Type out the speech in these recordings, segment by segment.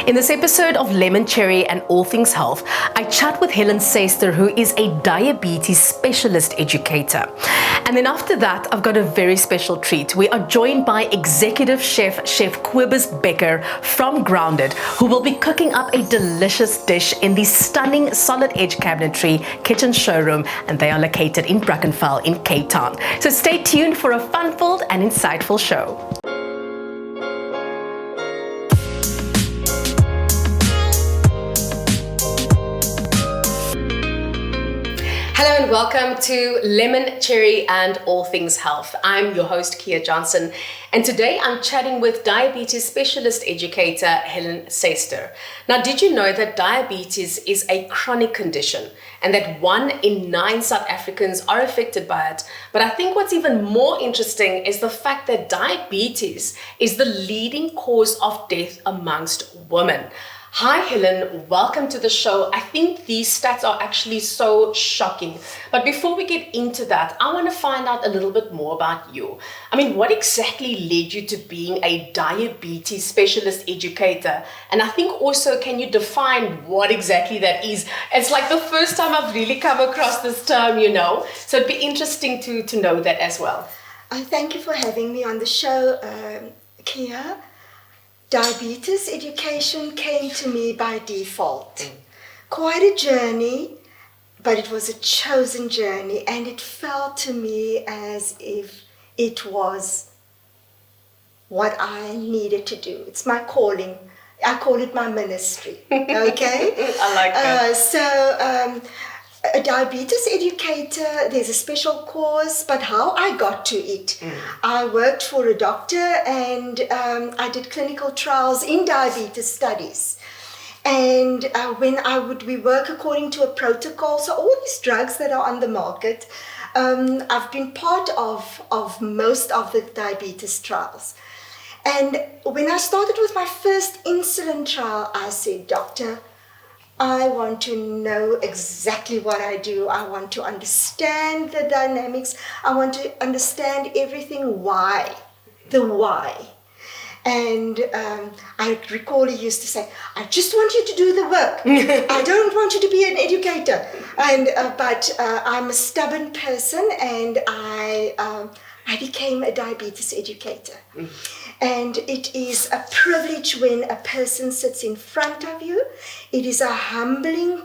In this episode of Lemon Cherry and All Things Health, I chat with Helen Cyster, who is a diabetes specialist educator. And then after that, I've got a very special treat. We are joined by executive chef Cobus Bekker from Grounded, who will be cooking up a delicious dish in the stunning Solid Edge Cabinetry kitchen showroom, and they are located in Brackenfell in Cape Town. So stay tuned for a fun-filled and insightful show. Hello and welcome to Lemon, Cherry and All Things Health. I'm your host, Kia Johnson, and today I'm chatting with diabetes specialist educator Helen Cyster. Now, did you know that diabetes is a chronic condition and that 1 in 9 South Africans are affected by it? But I think what's even more interesting is the fact that diabetes is the leading cause of death amongst women. Hi Helen, welcome to the show. I think these stats are actually so shocking. But before we get into that, I want to find out a little bit more about you. I mean, what exactly led you to being a diabetes specialist educator? And I think also, can you define what exactly that is? It's like the first time I've really come across this term, So it'd be interesting to know that as well. Thank you for having me on the show, Kia. Diabetes education came to me by default. Quite a journey, but it was a chosen journey, and it felt to me as if it was what I needed to do. It's my calling. I call it my ministry. Okay? I like that. A diabetes educator, there's a special course, but how I got to it, I worked for a doctor and I did clinical trials in diabetes studies. And we work according to a protocol. So all these drugs that are on the market, I've been part of most of the diabetes trials. And when I started with my first insulin trial, I said, Doctor, I want to know exactly what I do. I want to understand the dynamics. I want to understand everything. Why? The why. And I recall he used to say, I just want you to do the work. I don't want you to be an educator. And but I'm a stubborn person, and I became a diabetes educator. And it is a privilege when a person sits in front of you. It is a humbling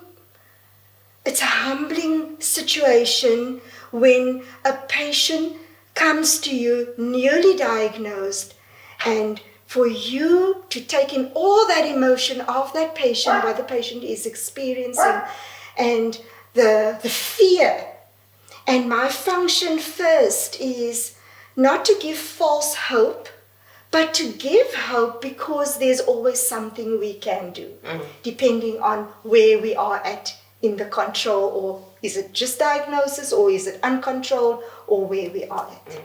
situation when a patient comes to you newly diagnosed, and for you to take in all that emotion of that patient, what the patient is experiencing, and the fear. And my function first is not to give false hope, but to give hope, because there's always something we can do, depending on where we are at in the control, or is it just diagnosis, or is it uncontrolled, or where we are at.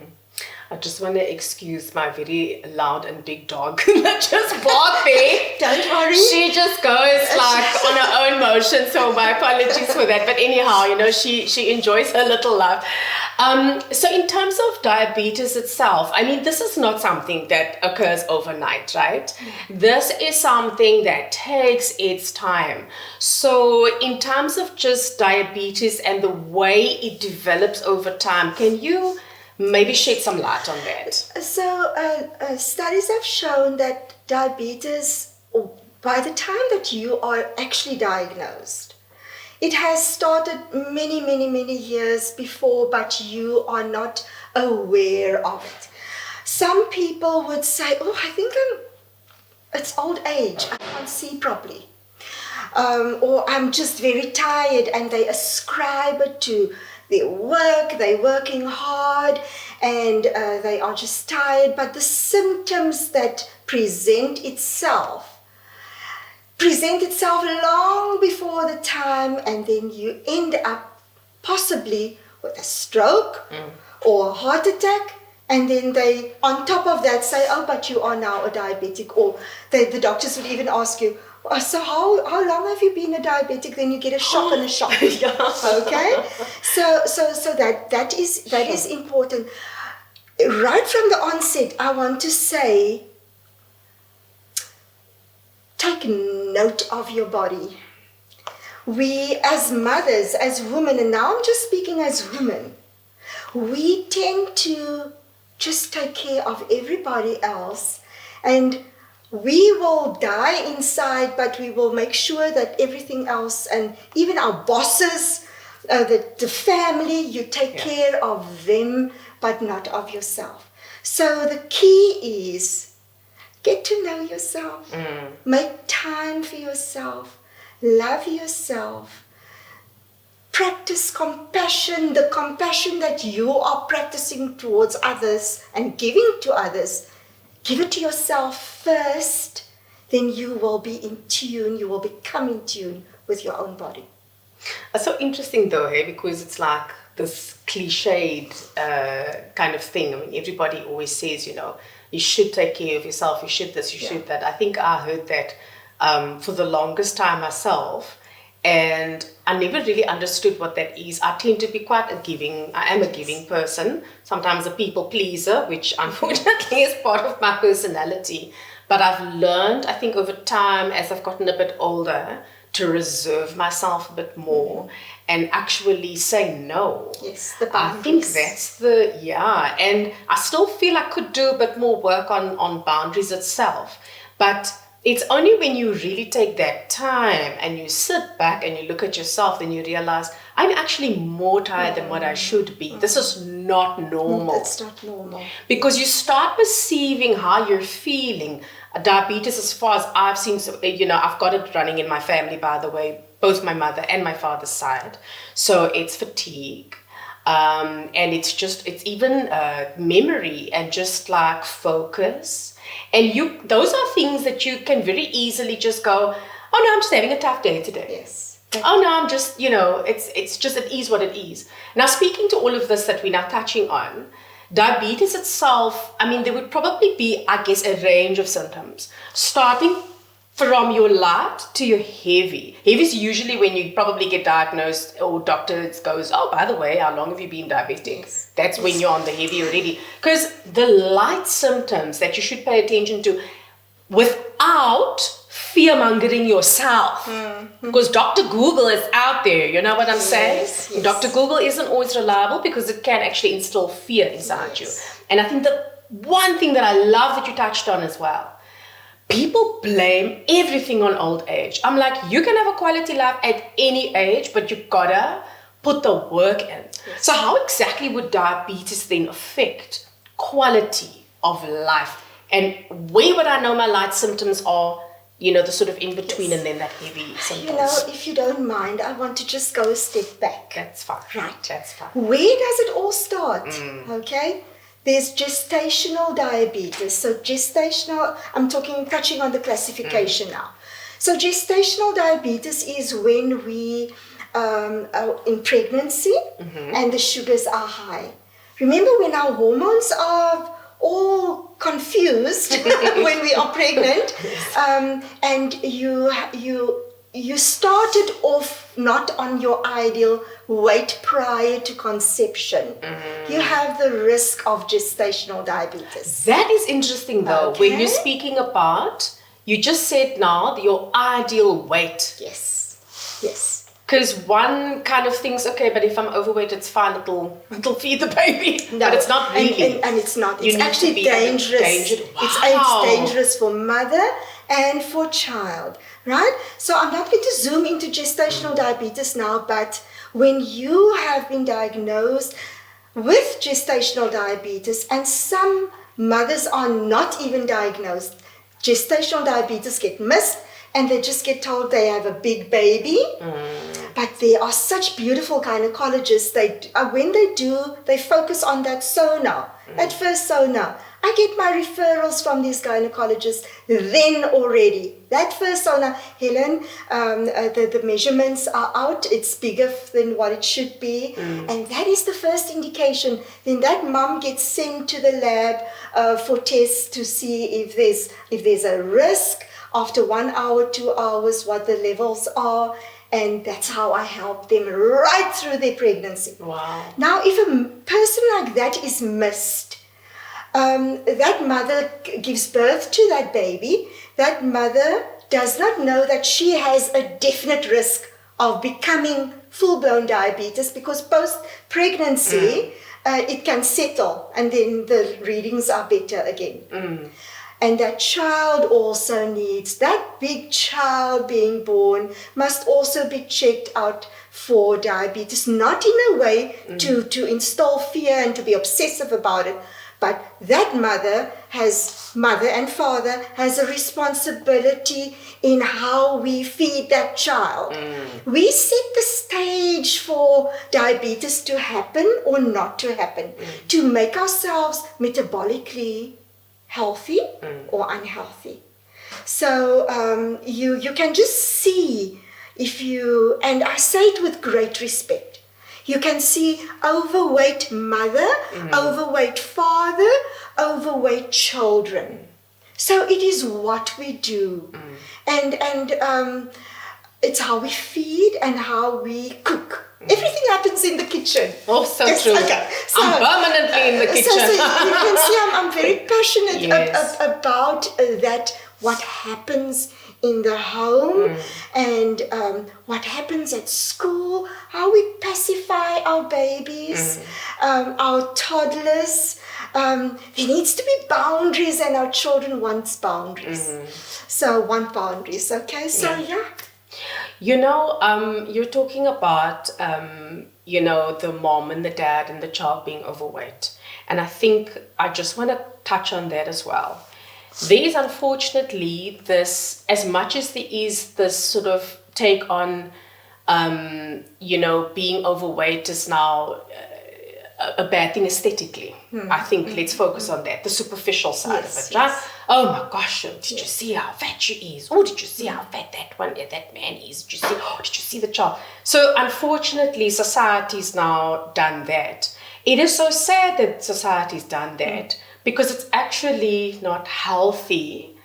I just want to excuse my very loud and big dog that just barked there. Don't worry. She just goes like on her own motion, so my apologies for that. But anyhow, she enjoys her little life. So in terms of diabetes itself, I mean, this is not something that occurs overnight, right? This is something that takes its time. So in terms of just diabetes and the way it develops over time, can you maybe shed some light on that? So studies have shown that diabetes, by the time that you are actually diagnosed, it has started many, many, many years before, but you are not aware of it. Some people would say, oh, I think it's old age, I can't see properly. Or I'm just very tired, and they ascribe it to their work, they're working hard, and they are just tired. But the symptoms that present itself long before the time, and then you end up possibly with a stroke or a heart attack, and then they, on top of that, say, oh, but you are now a diabetic. Or the doctors would even ask you, so how long have you been a diabetic? Then you get a shock and a shock. Yeah. Okay? So that is important. Right from the onset, I want to say, take note of your body. We as mothers, as women, and now I'm just speaking as women, we tend to just take care of everybody else, and we will die inside, but we will make sure that everything else, and even our bosses, the family, you take care of them, but not of yourself. So the key is get to know yourself, make time for yourself, love yourself, practice compassion, the compassion that you are practicing towards others and giving to others. Give it to yourself first, then you will be in tune, you will become in tune with your own body. That's so interesting though, hey, because it's like this cliched kind of thing. I mean, everybody always says, you know, you should take care of yourself, you should this, you should that. I think I heard that for the longest time myself, and I never really understood what that is. I tend to be quite I am a giving person, sometimes a people pleaser, which unfortunately is part of my personality. But I've learned, I think over time, as I've gotten a bit older, to reserve myself a bit more and actually say no. Yes, the I think boundaries. that's and I still feel I could do a bit more work on boundaries itself. But it's only when you really take that time and you sit back and you look at yourself, then you realize I'm actually more tired than what I should be. This is not normal. It's not normal. Because you start perceiving how you're feeling. Diabetes, as far as I've seen, you know, I've got it running in my family, by the way, both my mother and my father's side. So it's fatigue. And it's even memory and just like focus. And those are things that you can very easily just go, oh no, I'm just having a tough day today. Yes. Oh no, I'm just, you know, it's just, it is what it is. Now, speaking to all of this that we're now touching on, diabetes itself, I mean, there would probably be, I guess, a range of symptoms, starting from your light to your heavy. Heavy is usually when you probably get diagnosed or doctor goes, oh, by the way, how long have you been diabetic? Yes. That's when you're on the heavy already. Because the light symptoms that you should pay attention to without fear-mongering yourself. Because Dr. Google is out there, you know what I'm saying? Yes. Dr. Google isn't always reliable because it can actually instill fear inside you. And I think the one thing that I love that you touched on as well, people blame everything on old age. I'm like, you can have a quality life at any age, but you gotta put the work in. So how exactly would diabetes then affect quality of life? And where would I know my light symptoms are, you know, the sort of in between and then that heavy symptoms? You know, if you don't mind, I want to just go a step back. That's fine. Right. That's fine. Where does it all start? Okay. There's gestational diabetes. So I'm touching on the classification now. So gestational diabetes is when we are in pregnancy and the sugars are high. Remember when our hormones are all confused when we are pregnant, and you started off not on your ideal weight prior to conception. You have the risk of gestational diabetes. That is interesting though. Okay. When you're speaking about, you just said now your ideal weight. Yes. Because one kind of thinks, okay, but if I'm overweight, it's fine, it'll feed the baby. No, but it's not really. And it's not. You It's need actually to be dangerous. Wow. It's dangerous for mother and for child, right? So I'm not going to zoom into gestational diabetes now, but when you have been diagnosed with gestational diabetes, and some mothers are not even diagnosed, gestational diabetes get missed, and they just get told they have a big baby. But there are such beautiful gynecologists. When they focus on that sonar, that first sonar. I get my referrals from these gynecologists then already. That first sonar, Helen, the measurements are out. It's bigger than what it should be. And that is the first indication. Then that mom gets sent to the lab for tests to see if there's a risk. After 1 hour, 2 hours, what the levels are. And that's how I help them right through their pregnancy. Wow. Now, if a person like that is missed, that mother gives birth to that baby, that mother does not know that she has a definite risk of becoming full-blown diabetes, because post-pregnancy, it can settle and then the readings are better again. And that child also needs, that big child being born must also be checked out for diabetes, not in a way to install fear and to be obsessive about it, but that mother and father has a responsibility in how we feed that child. We set the stage for diabetes to happen or not to happen, to make ourselves metabolically healthy or unhealthy. So you can just see, and I say it with great respect, you can see overweight mother, overweight father, overweight children. So it is what we do. And it's how we feed and how we cook. Everything happens in the kitchen. Oh, so true. Okay. So, I'm permanently in the kitchen. So you can see I'm very passionate about that, what happens in the home and what happens at school, how we pacify our babies, our toddlers. There needs to be boundaries, and our children want boundaries. So want boundaries, okay? So yeah. You know, you're talking about, the mom and the dad and the child being overweight. And I think I just want to touch on that as well. There is unfortunately this, as much as there is this sort of take on, being overweight is now a bad thing aesthetically. I think let's focus on that, the superficial side of it, right? Oh my gosh, did you see how fat she is? Oh, did you see how fat that man is? Did you see the child? So unfortunately, society's now done that. It is so sad that society's done that, because it's actually not healthy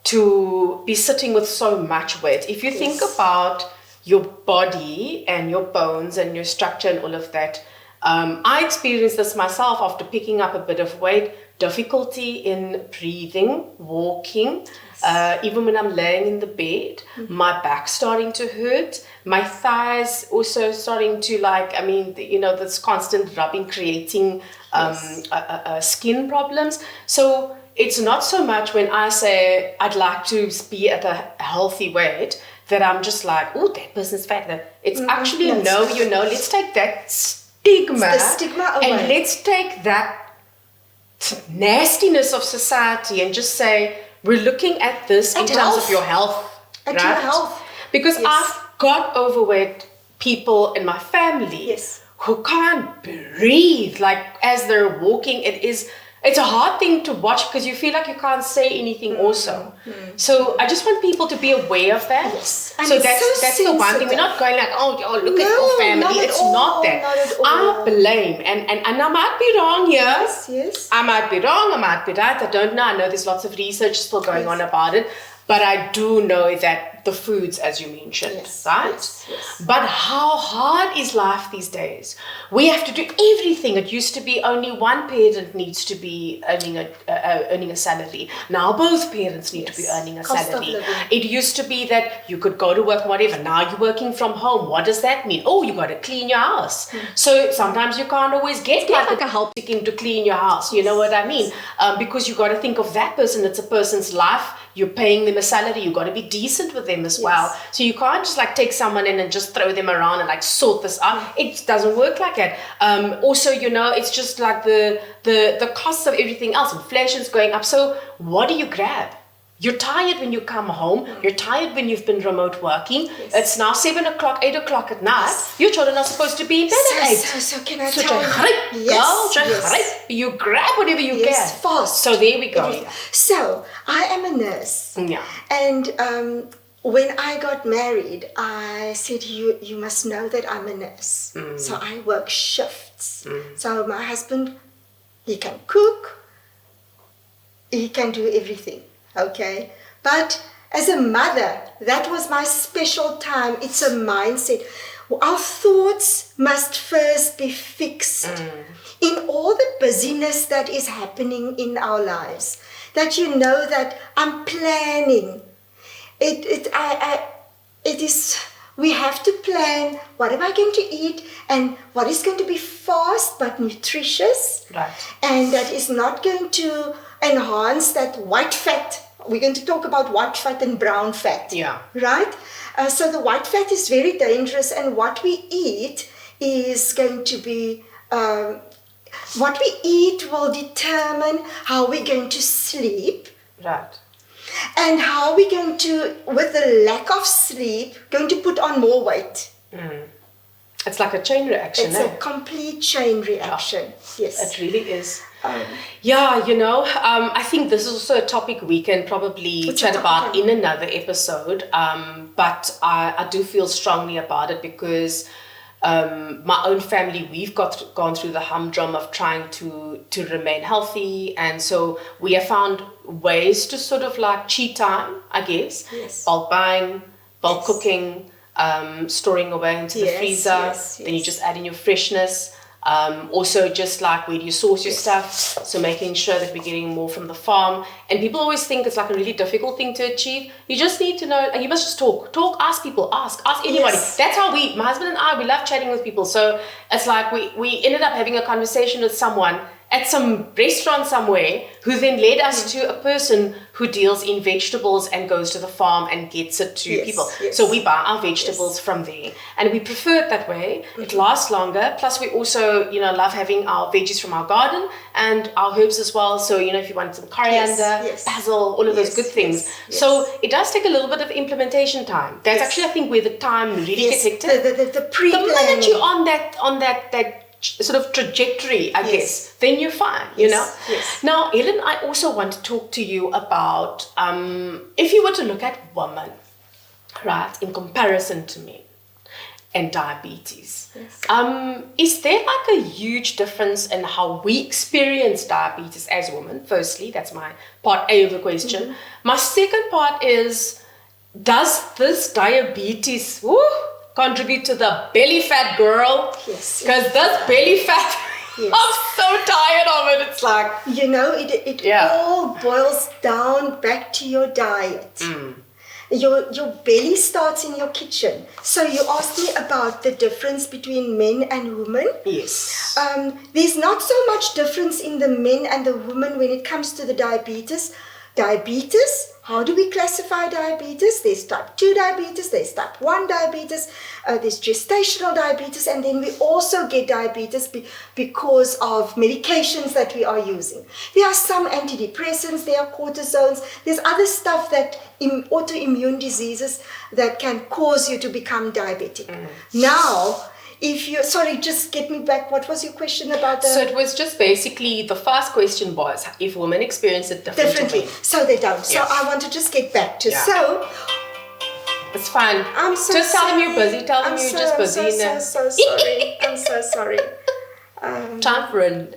to be sitting with so much weight. If you think about your body and your bones and your structure and all of that, I experienced this myself after picking up a bit of weight, difficulty in breathing, walking, even when I'm laying in the bed, my back starting to hurt, my thighs also starting to this constant rubbing creating skin problems. So it's not so much when I say I'd like to be at a healthy weight that I'm just like, oh, that person's fat. It's actually, let's take that stigma away. And let's take that nastiness of society and just say, we're looking at this in terms of your health. At your health. Because I've got overweight people in my family who can't breathe, like as they're walking. It's a hard thing to watch because you feel like you can't say anything also. So I just want people to be aware of that. Yes. So that's the one thing. We're not going like, look at your family. It's not that. I blame. And I might be wrong here. Yes. I might be wrong. I might be right. I don't know. I know there's lots of research still going on about it. But I do know that the foods, as you mentioned, right? Yes. But how hard is life these days? We have to do everything. It used to be only one parent needs to be earning a salary. Now both parents need to be earning a salary. It used to be that you could go to work, whatever. Now you're working from home. What does that mean? Oh, you got to clean your house. So sometimes you can't always get like a help seeking to clean your house. You know what I mean? Because you got to think of that person. It's a person's life. You're paying them a salary. You got to be decent with them as well. So you can't just like take someone in and just throw them around and like sort this out. It doesn't work like that. Also, it's just like the cost of everything else. Inflation's going up. So what do you grab? You're tired when you come home. You're tired when you've been remote working. It's now 7 o'clock, 8 o'clock at night. Your children are supposed to be in bed at 8. So can I tell you? You grab whatever you can. Fast. So there we go. So I am a nurse. Yeah. And when I got married, I said, you must know that I'm a nurse. So I work shifts. So my husband, he can cook. He can do everything. Okay, but as a mother, that was my special time. It's a mindset. Our thoughts must first be fixed in all the busyness that is happening in our lives. That that I'm planning. It is, we have to plan what am I going to eat and what is going to be fast but nutritious. Right. And that is not going to enhance that white fat. We're going to talk about white fat and brown fat. Yeah. Right? So the white fat is very dangerous, and what we eat is going to be, what we eat will determine how we're going to sleep. Right. And how we're going to, with the lack of sleep, going to put on more weight. It's like a chain reaction. It's a complete chain reaction. Yes. It really is. I think this is also a topic we can probably chat about in another episode. But I do feel strongly about it because my own family, we've gone through the humdrum of trying to remain healthy, and so we have found ways to sort of like cheat time, I guess. Yes. Bulk buying, bulk cooking, storing away into the freezer. Then you just add in your freshness. Also just like where do you source your stuff, so making sure that we're getting more from the farm. And people always think it's like a really difficult thing to achieve. You just need to know, and you must just talk, ask people, ask anybody. That's how my husband and I, we love chatting with people. So it's like we ended up having a conversation with someone at some restaurant somewhere who then led us to a person who deals in vegetables and goes to the farm and gets it to people. So we buy our vegetables from there, and we prefer it that way. It lasts longer. Plus we also, love having our veggies from our garden and our herbs as well. So, if you want some coriander, basil, all of those good things. So it does take a little bit of implementation time. That's actually, I think, where the time really gets hectic. The pre-planning. The minute you're on that sort of trajectory, I guess, then you're fine, you know? Yes. Now, Helen, I also want to talk to you about, if you were to look at women, right, in comparison to men and diabetes, is there like a huge difference in how we experience diabetes as women? Firstly, that's my part A of the question. My second part is, does this diabetes contribute to the belly fat, girl? Yes. Because this belly fat, I'm so tired of it. It's like, it all boils down back to your diet. Your belly starts in your kitchen. So you asked me about the difference between men and women. Yes. There's not so much difference in the men and the women when it comes to the diabetes. How do we classify diabetes? There's type 2 diabetes, there's type 1 diabetes, there's gestational diabetes, and then we also get diabetes because of medications that we are using. There are some antidepressants, there are cortisones, there's other stuff that autoimmune diseases that can cause you to become diabetic. Now, just get me back. What was your question about So it was just basically, the first question was if women experience it differently. So they don't. So I want to just get back to, so... It's fine. I'm so just sorry. Tell them you're busy. Tell them you're just busy. I'm so sorry. I'm so sorry. Time for an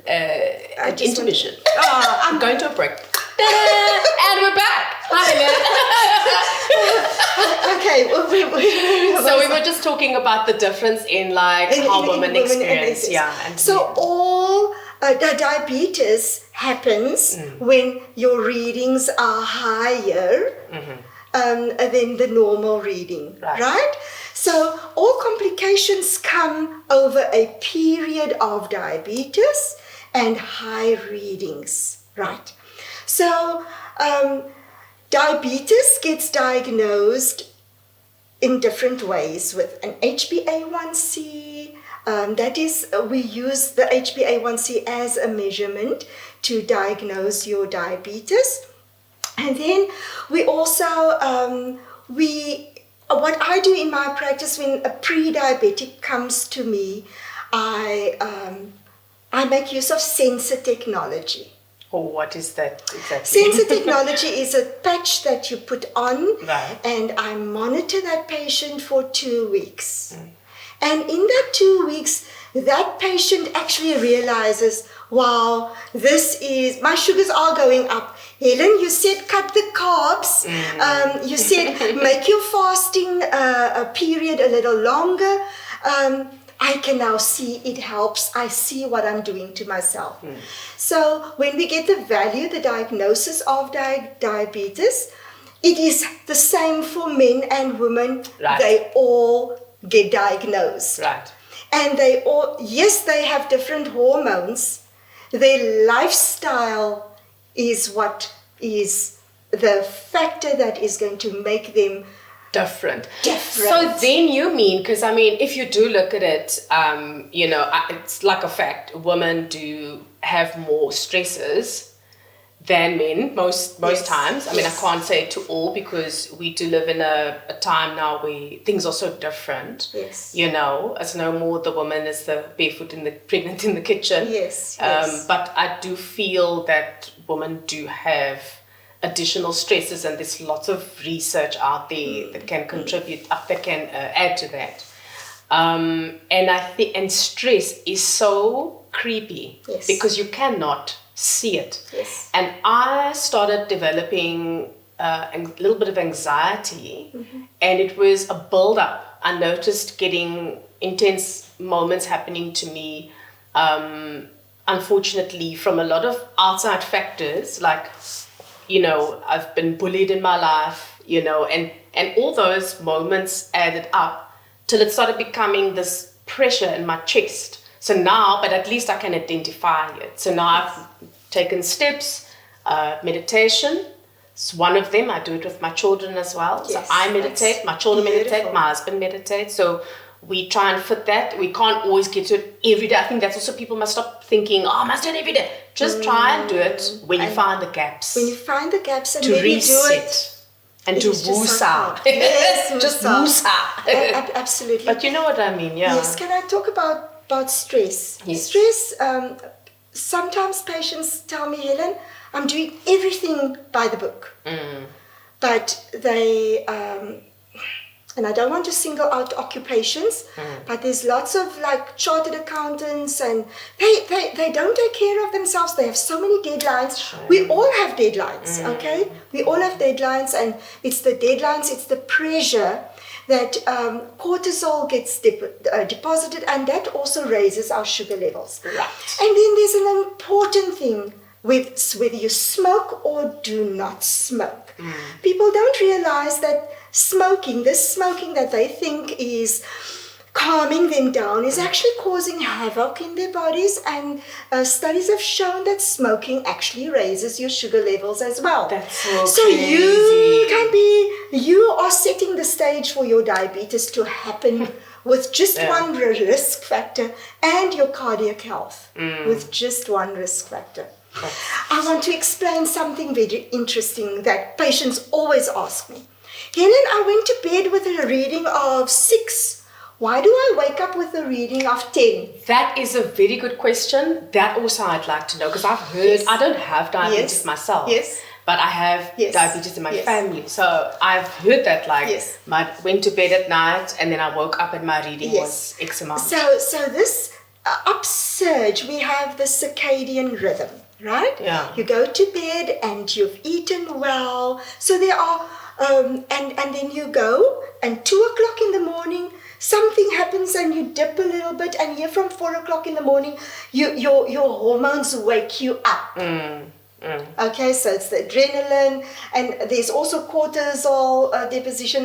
intermission. I'm going to a break. And we're back. Hi, Lynn. Okay. So we were just talking about the difference in how women experience. So all the diabetes happens when your readings are higher than the normal reading, right? So all complications come over a period of diabetes and high readings, right? So diabetes gets diagnosed in different ways with an HbA1c. That is, we use the HbA1c as a measurement to diagnose your diabetes. And then we also, what I do in my practice when a pre-diabetic comes to me, I make use of sensor technology. Oh, what is that exactly? Sensor technology is a patch that you put on, and I monitor that patient for 2 weeks. And in that 2 weeks, that patient actually realizes, wow, my sugars are going up. Helen, you said cut the carbs. You said make your fasting period a little longer. I can now see it helps. I see what I'm doing to myself. So when we get the diagnosis of diabetes, it is the same for men and women. Right. They all get diagnosed. Right. And they all, yes, they have different hormones. Their lifestyle is what is the factor that is going to make them different. Different. So then you mean, because I mean, if you do look at it, you know, it's like a fact, women do have more stresses than men most Yes. times. I mean, Yes. I can't say to all, because we do live in a time now where things are so different. Yes. You know, it's no more the woman is the barefoot in the pregnant in the kitchen. Yes, yes. But I do feel that women do have additional stresses, and there's lots of research out there that can contribute, that can add to that. And I think, and stress is so creepy. Yes. Because you cannot see it. Yes. And I started developing a little bit of anxiety, and it was a build-up. I noticed getting intense moments happening to me, unfortunately, from a lot of outside factors, like, you know, I've been bullied in my life, you know, and all those moments added up till it started becoming this pressure in my chest. So now, but at least I can identify it. So now I've taken steps, meditation. It's one of them. I do it with my children as well. Yes, so I meditate, that's my children meditate, beautiful. my husband meditates. So we try and fit that. We can't always get to it every day. I think that's also, people must stop thinking, oh, I must do it every day. Just try and do it when you find the gaps. When you find the gaps and to then you do reset. it. And it to is just so woosa. hard. Yes, Just woosa. woosa. Absolutely. But you know what I mean, yeah. Yes, can I talk about stress? Yes. Stress, sometimes patients tell me, Helen, I'm doing everything by the book. But they, and I don't want to single out occupations, but there's lots of like chartered accountants, and they don't take care of themselves. They have so many deadlines. Sure. We all have deadlines, okay? We all have deadlines, and it's the deadlines, it's the pressure that cortisol gets deposited, and that also raises our sugar levels. Right. And then there's an important thing with whether you smoke or do not smoke. People don't realize that this smoking that they think is calming them down is actually causing havoc in their bodies, and studies have shown that smoking actually raises your sugar levels as well. That's so crazy. You are setting the stage for your diabetes to happen with just one risk factor, and your cardiac health with just one risk factor. I want to explain something very interesting that patients always ask me. Helen, I went to bed with a reading of 6. Why do I wake up with a reading of 10? That is a very good question. That also I'd like to know, because I've heard, I don't have diabetes myself. Yes. But I have diabetes in my family. So I've heard that, like, I went to bed at night and then I woke up and my reading was X amount. So this upsurge, we have the circadian rhythm, right? Yeah. You go to bed and you've eaten well. So there are, and then you go, and 2 o'clock in the morning, something happens and you dip a little bit, and here from 4 o'clock in the morning, your hormones wake you up. Okay, so it's the adrenaline, and there's also cortisol deposition,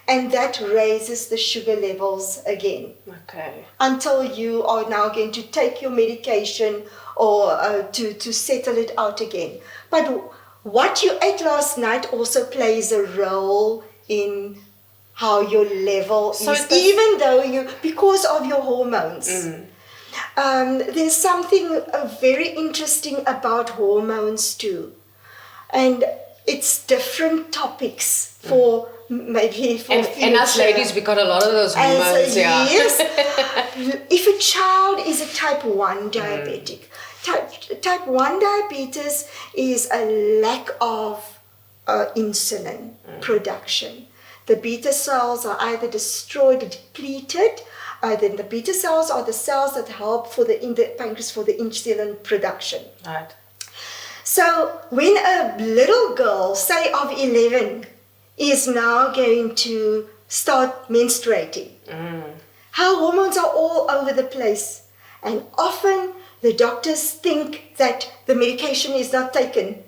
and that raises the sugar levels again. Okay. Until you are now going to take your medication or to settle it out again. But what you ate last night also plays a role in how your level is, even though because of your hormones. There's something very interesting about hormones too, and it's different topics for maybe for and us ladies, we got a lot of those hormones. Yes. If a child is a type 1 diabetic, type 1 diabetes is a lack of insulin production. The beta cells are either destroyed or depleted. Then the beta cells are the cells that help in the pancreas for the insulin production. Right. So when a little girl, say of 11, is now going to start menstruating, her hormones are all over the place. And often the doctors think that the medication is not taken.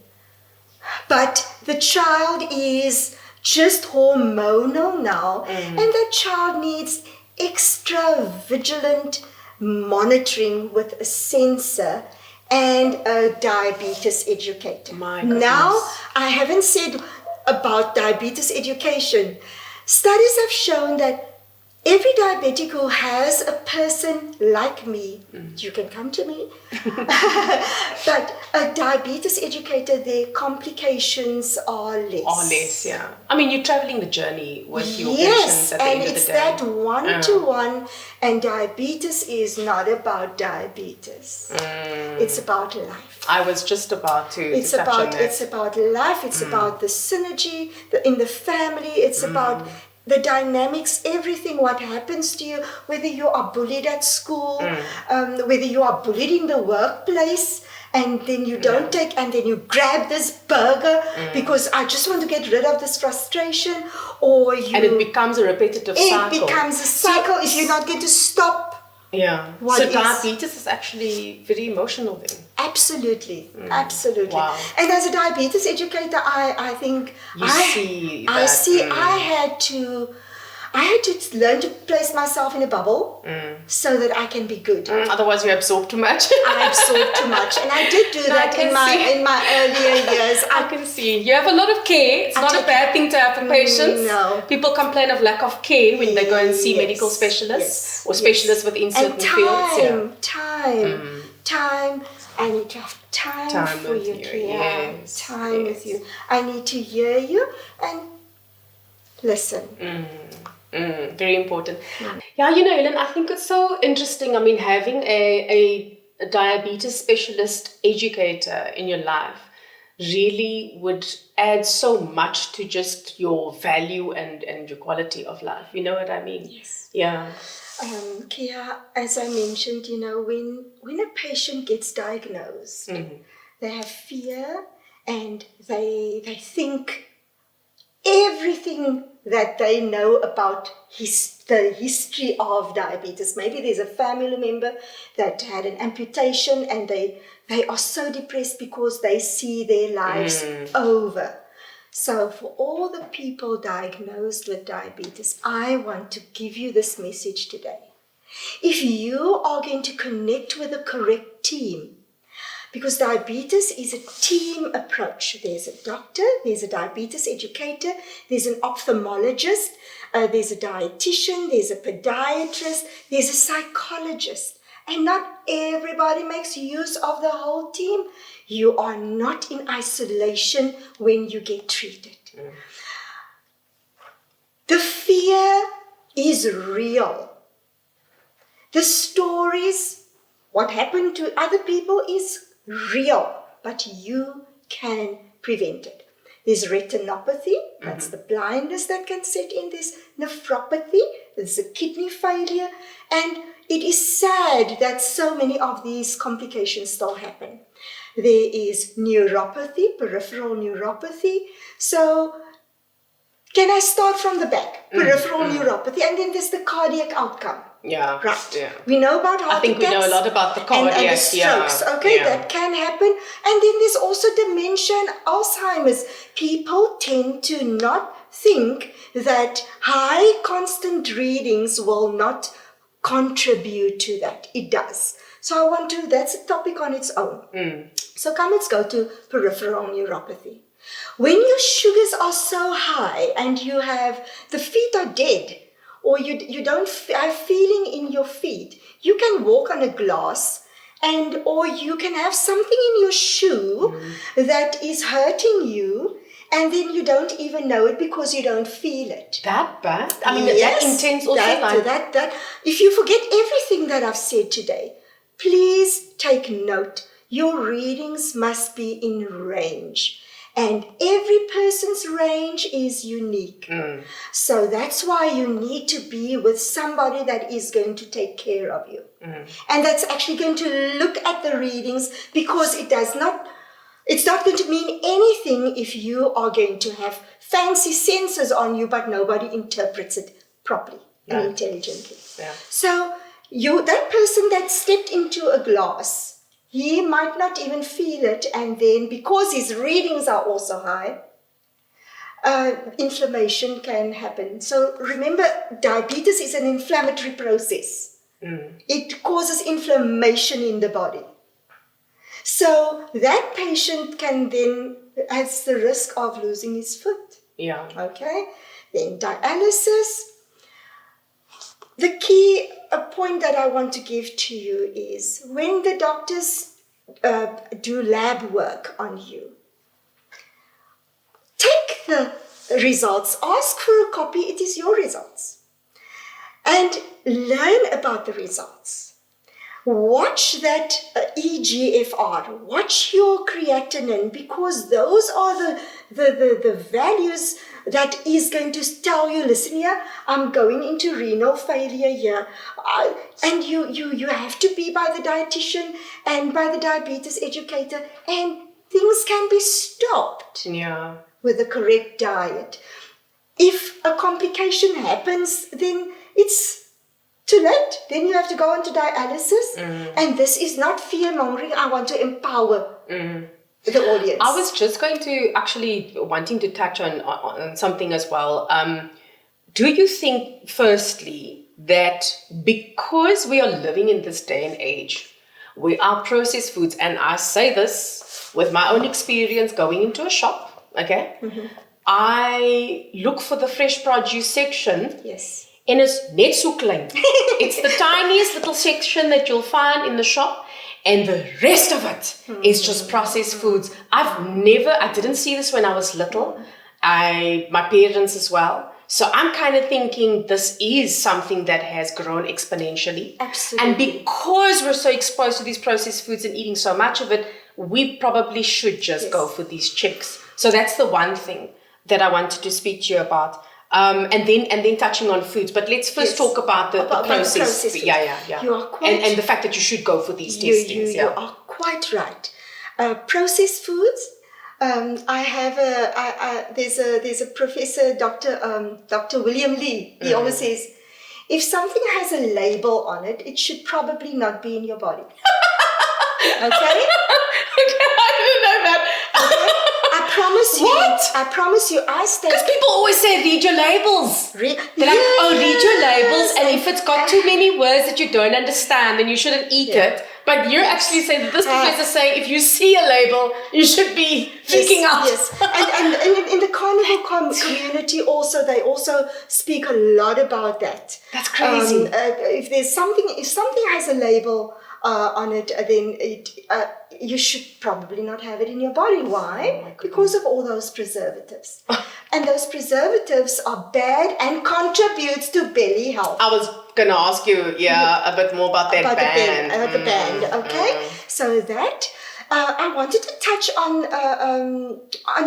but the child is just hormonal now, and that child needs extra vigilant monitoring with a sensor and a diabetes educator. My goodness. Now, I haven't said about diabetes education. Studies have shown that every diabetic who has a person like me, you can come to me, but a diabetes educator, their complications are less. Or less, yeah. I mean, you're traveling the journey with your Yes, patients at the and end of the it's day. that one-to-one, and diabetes is not about diabetes. It's about life. I was just about to It's touch on about life. It's about the synergy in the family. It's about the dynamics, everything, what happens to you, whether you are bullied at school, whether you are bullied in the workplace, and then you don't take, and then you grab this burger because I just want to get rid of this frustration, or you... And it becomes a repetitive cycle. It becomes a cycle if you're not going to stop. Yeah. What So is- diabetes is actually very emotional then. Absolutely, absolutely. Wow. And as a diabetes educator, I think see I that. see. I had to learn to place myself in a bubble so that I can be good. Otherwise, you absorb too much. I absorb too much, and I did do No, I that can in my see. in my earlier years. I can see. You have a lot of care. It's I not a take- bad thing to have for patients. No. People complain of lack of care when they go and see Yes, medical specialists yes, or specialists within certain and fields. time. I need to have time for with you, you, Kia. yes, Time yes. with you. I need to hear you and listen. Very important. Yeah, Helen, I think it's so interesting. I mean, having a diabetes specialist educator in your life really would add so much to just your value and your quality of life. You know what I mean? Yes. Yeah. Kia, as I mentioned, when a patient gets diagnosed, they have fear and they think everything that they know about the history of diabetes. Maybe there's a family member that had an amputation and they are so depressed because they see their lives over. So for all the people diagnosed with diabetes, I want to give you this message today. If you are going to connect with the correct team, because diabetes is a team approach. There's a doctor, there's a diabetes educator, there's an ophthalmologist, there's a dietitian, there's a podiatrist, there's a psychologist. And not everybody makes use of the whole team. You are not in isolation when you get treated. The fear is real. The stories, what happened to other people is real, but you can prevent it. There's retinopathy, that's the blindness that can set in. There's nephropathy, there's a kidney failure, and it is sad that so many of these complications still happen. There is neuropathy, peripheral neuropathy. So, can I start from the back? Peripheral neuropathy, and then there's the cardiac outcome. Yeah. Right. Yeah. We know about heart I think we know a lot about the cardiac. and the strokes. Yeah. Okay, Yeah. that can happen. And then there's also dementia and Alzheimer's. People tend to not think that high constant readings will not contribute to that. It does. So that's a topic on its own. So let's go to peripheral neuropathy. When your sugars are so high and the feet are dead, or you don't have feeling in your feet, you can walk on a glass or you can have something in your shoe that is hurting you, and then you don't even know it because you don't feel it. That bad? I mean, Yes, that intense also? that. If you forget everything that I've said today, please take note. Your readings must be in range. And every person's range is unique. So that's why you need to be with somebody that is going to take care of you. And that's actually going to look at the readings, because it's not going to mean anything if you are going to have fancy sensors on you, but nobody interprets it properly and intelligently. Yeah. So that person that stepped into a glass he might not even feel it, and then because his readings are also high, inflammation can happen. So remember, diabetes is an inflammatory process. It causes inflammation in the body. So that patient can then has the risk of losing his foot. Yeah. Okay. Then dialysis. The key point that I want to give to you is when the doctors do lab work on you, take the results, ask for a copy, it is your results, and learn about the results. Watch that EGFR, watch your creatinine, because those are the values that is going to tell you, listen here, I'm going into renal failure here. And you have to be by the dietitian and by the diabetes educator, and things can be stopped with the correct diet. If a complication happens, then it's too late. Then you have to go into dialysis. And this is not fear-mongering. I want to empower the audience. I was just going to wanting to touch on something as well. Do you think, firstly, that because we are living in this day and age, we are processed foods, and I say this with my own experience going into a shop, okay? I look for the fresh produce section. Yes. And it's net so klein. It's the tiniest little section that you'll find in the shop, and the rest of it is just processed foods. I didn't see this when I was little. My parents as well. So I'm kind of thinking this is something that has grown exponentially. Absolutely. And because we're so exposed to these processed foods and eating so much of it, we probably should just go for these checks. So that's the one thing that I wanted to speak to you about. And then touching on foods, but let's first talk about the process. Yeah. You are quite and the fact that you should go for these testings. You are quite right. Processed foods. There's a professor, Dr. William Lee. He always says, if something has a label on it, it should probably not be in your body. Okay? I didn't know that. Okay? I promise you, I stay. Because people always say, read your labels. They're like, read your labels, and if it's got too many words that you don't understand, then you shouldn't eat it. But you're actually saying that this professor is saying, if you see a label, you should be freaking out. Yes, and in the carnivore community also, they also speak a lot about that. That's crazy. If something has a label on it, then you should probably not have it in your body. Why? Because of all those preservatives. And those preservatives are bad and contributes to belly health. I was going to ask you, a bit more about that band. The band, okay? So that, I wanted to touch on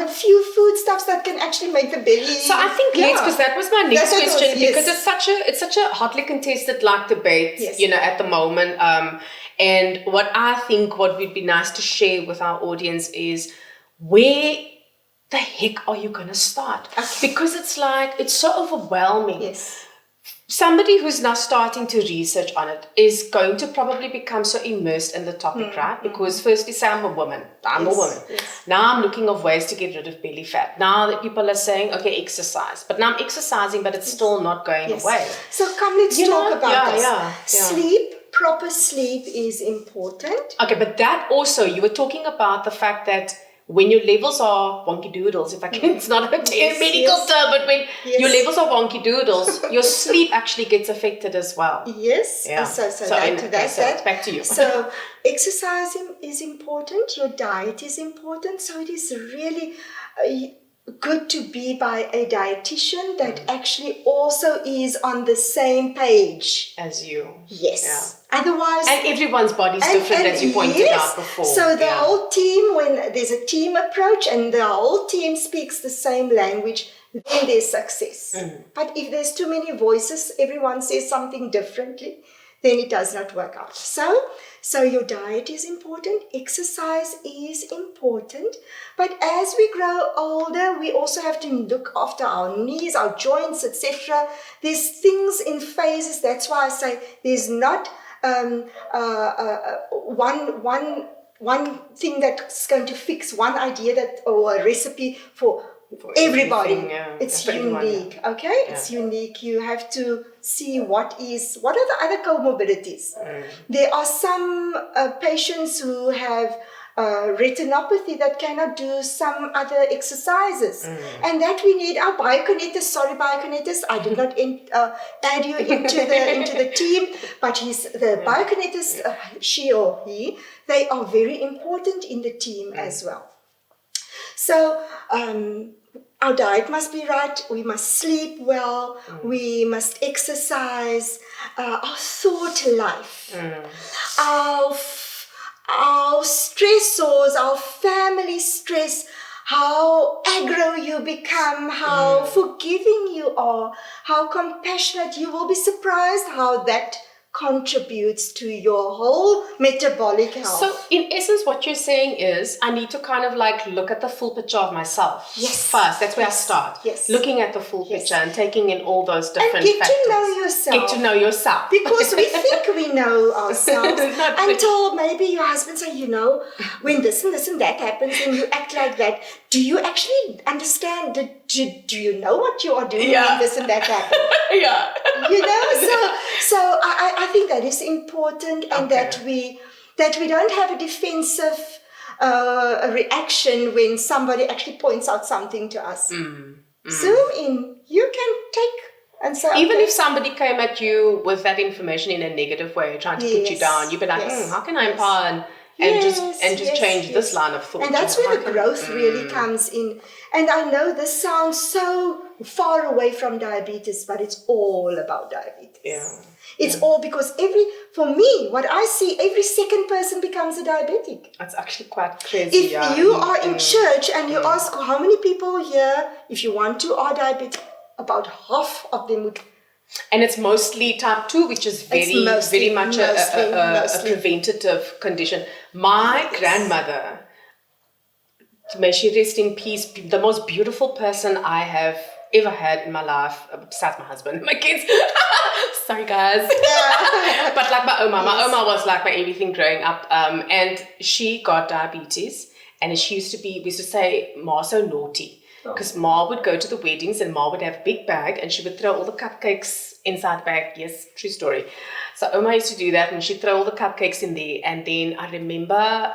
a few foodstuffs that can actually make the belly. So I think because that was my next question, because it's such a hotly contested debate, at the moment. And what I think what would be nice to share with our audience is where the heck are you going to start? Okay. Because it's so overwhelming. Yes. Somebody who's now starting to research on it is going to probably become so immersed in the topic, right? Because firstly, say I'm a woman. Yes. Now I'm looking of ways to get rid of belly fat. Now that people are saying, okay, exercise. But now I'm exercising, but it's still not going away. So come, let's talk about this. Yeah. Sleep. Proper sleep is important. Okay, but that also, you were talking about the fact that when your levels are wonky doodles, it's not a medical term, but when your levels are wonky doodles, your sleep actually gets affected as well. Yes. Yeah. So back to you. So exercising is important. Your diet is important. So it is really good to be by a dietitian that actually also is on the same page as you. Yes. Yeah. Otherwise, and everyone's body is different, as you pointed out before. So the whole team, when there's a team approach and the whole team speaks the same language, then there's success. But if there's too many voices, everyone says something differently, then it does not work out. So your diet is important, exercise is important, but as we grow older, we also have to look after our knees, our joints, etc. There's things in phases. That's why I say there's not one thing that's going to fix one idea that or a recipe for everybody. It's unique, okay? Yeah. It's unique. You have to see what are the other comorbidities. There are some patients who have retinopathy that cannot do some other exercises, and that we need our biokinetics. Sorry, biokinetics, I did not add you into the team, but the biokinetics, she or he, they are very important in the team as well. So our diet must be right, we must sleep well, we must exercise, our thought life, our stressors, our family stress, how aggro you become, how forgiving you are, how compassionate. You will be surprised how that contributes to your whole metabolic health. So in essence, what you're saying is I need to kind of like look at the full picture of myself. Yes. First, that's where I start. Yes. Looking at the full picture and taking in all those different factors. Get to know yourself. Because we think we know ourselves until maybe your husband say, when this and this and that happens and you act like that. Do you actually understand? Do you know what you are doing when this and that happens? So I think that is important, and that we don't have a defensive reaction when somebody actually points out something to us. Zoom in. You can take and say, even if somebody came at you with that information in a negative way, trying to put you down, you'd be like, how can I empower and just change this line of thought? And that's where the growth really comes in. And I know this sounds so far away from diabetes, but it's all about diabetes. Yeah. It's all because for me, what I see, every second person becomes a diabetic. That's actually quite crazy. If you are in church and you ask how many people here, if you want to, are diabetic, about half of them would. And it's mostly type 2, which is very much a preventative condition. My grandmother, may she rest in peace, the most beautiful person I have ever had in my life, besides my husband and my kids. Sorry, guys. But like my oma was like my everything growing up. And she got diabetes. And we used to say, Ma's so naughty. Because Ma would go to the weddings and Ma would have a big bag and she would throw all the cupcakes inside the bag. Yes, true story. So Oma used to do that and she'd throw all the cupcakes in there. And then I remember,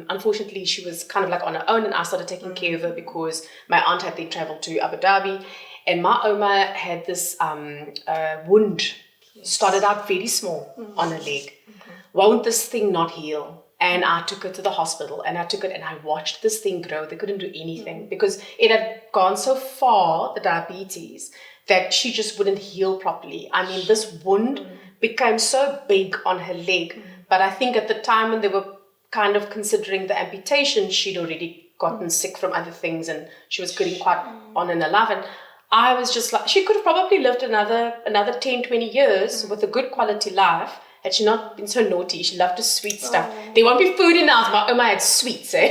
unfortunately, she was kind of like on her own and I started taking care of her because my aunt had then traveled to Abu Dhabi. And my Oma had this wound, started out very small on her leg. Won't this thing not heal? And I took her to the hospital and I watched this thing grow. They couldn't do anything because it had gone so far, the diabetes, that she just wouldn't heal properly. I mean, this wound became so big on her leg. But I think at the time when they were kind of considering the amputation, she'd already gotten sick from other things and she was getting quite on in her life. And I was just like, she could have probably lived another 10, 20 years with a good quality life. Had she not been so naughty, she loved the sweet stuff. There won't be food in the house, but Oma had sweets, eh?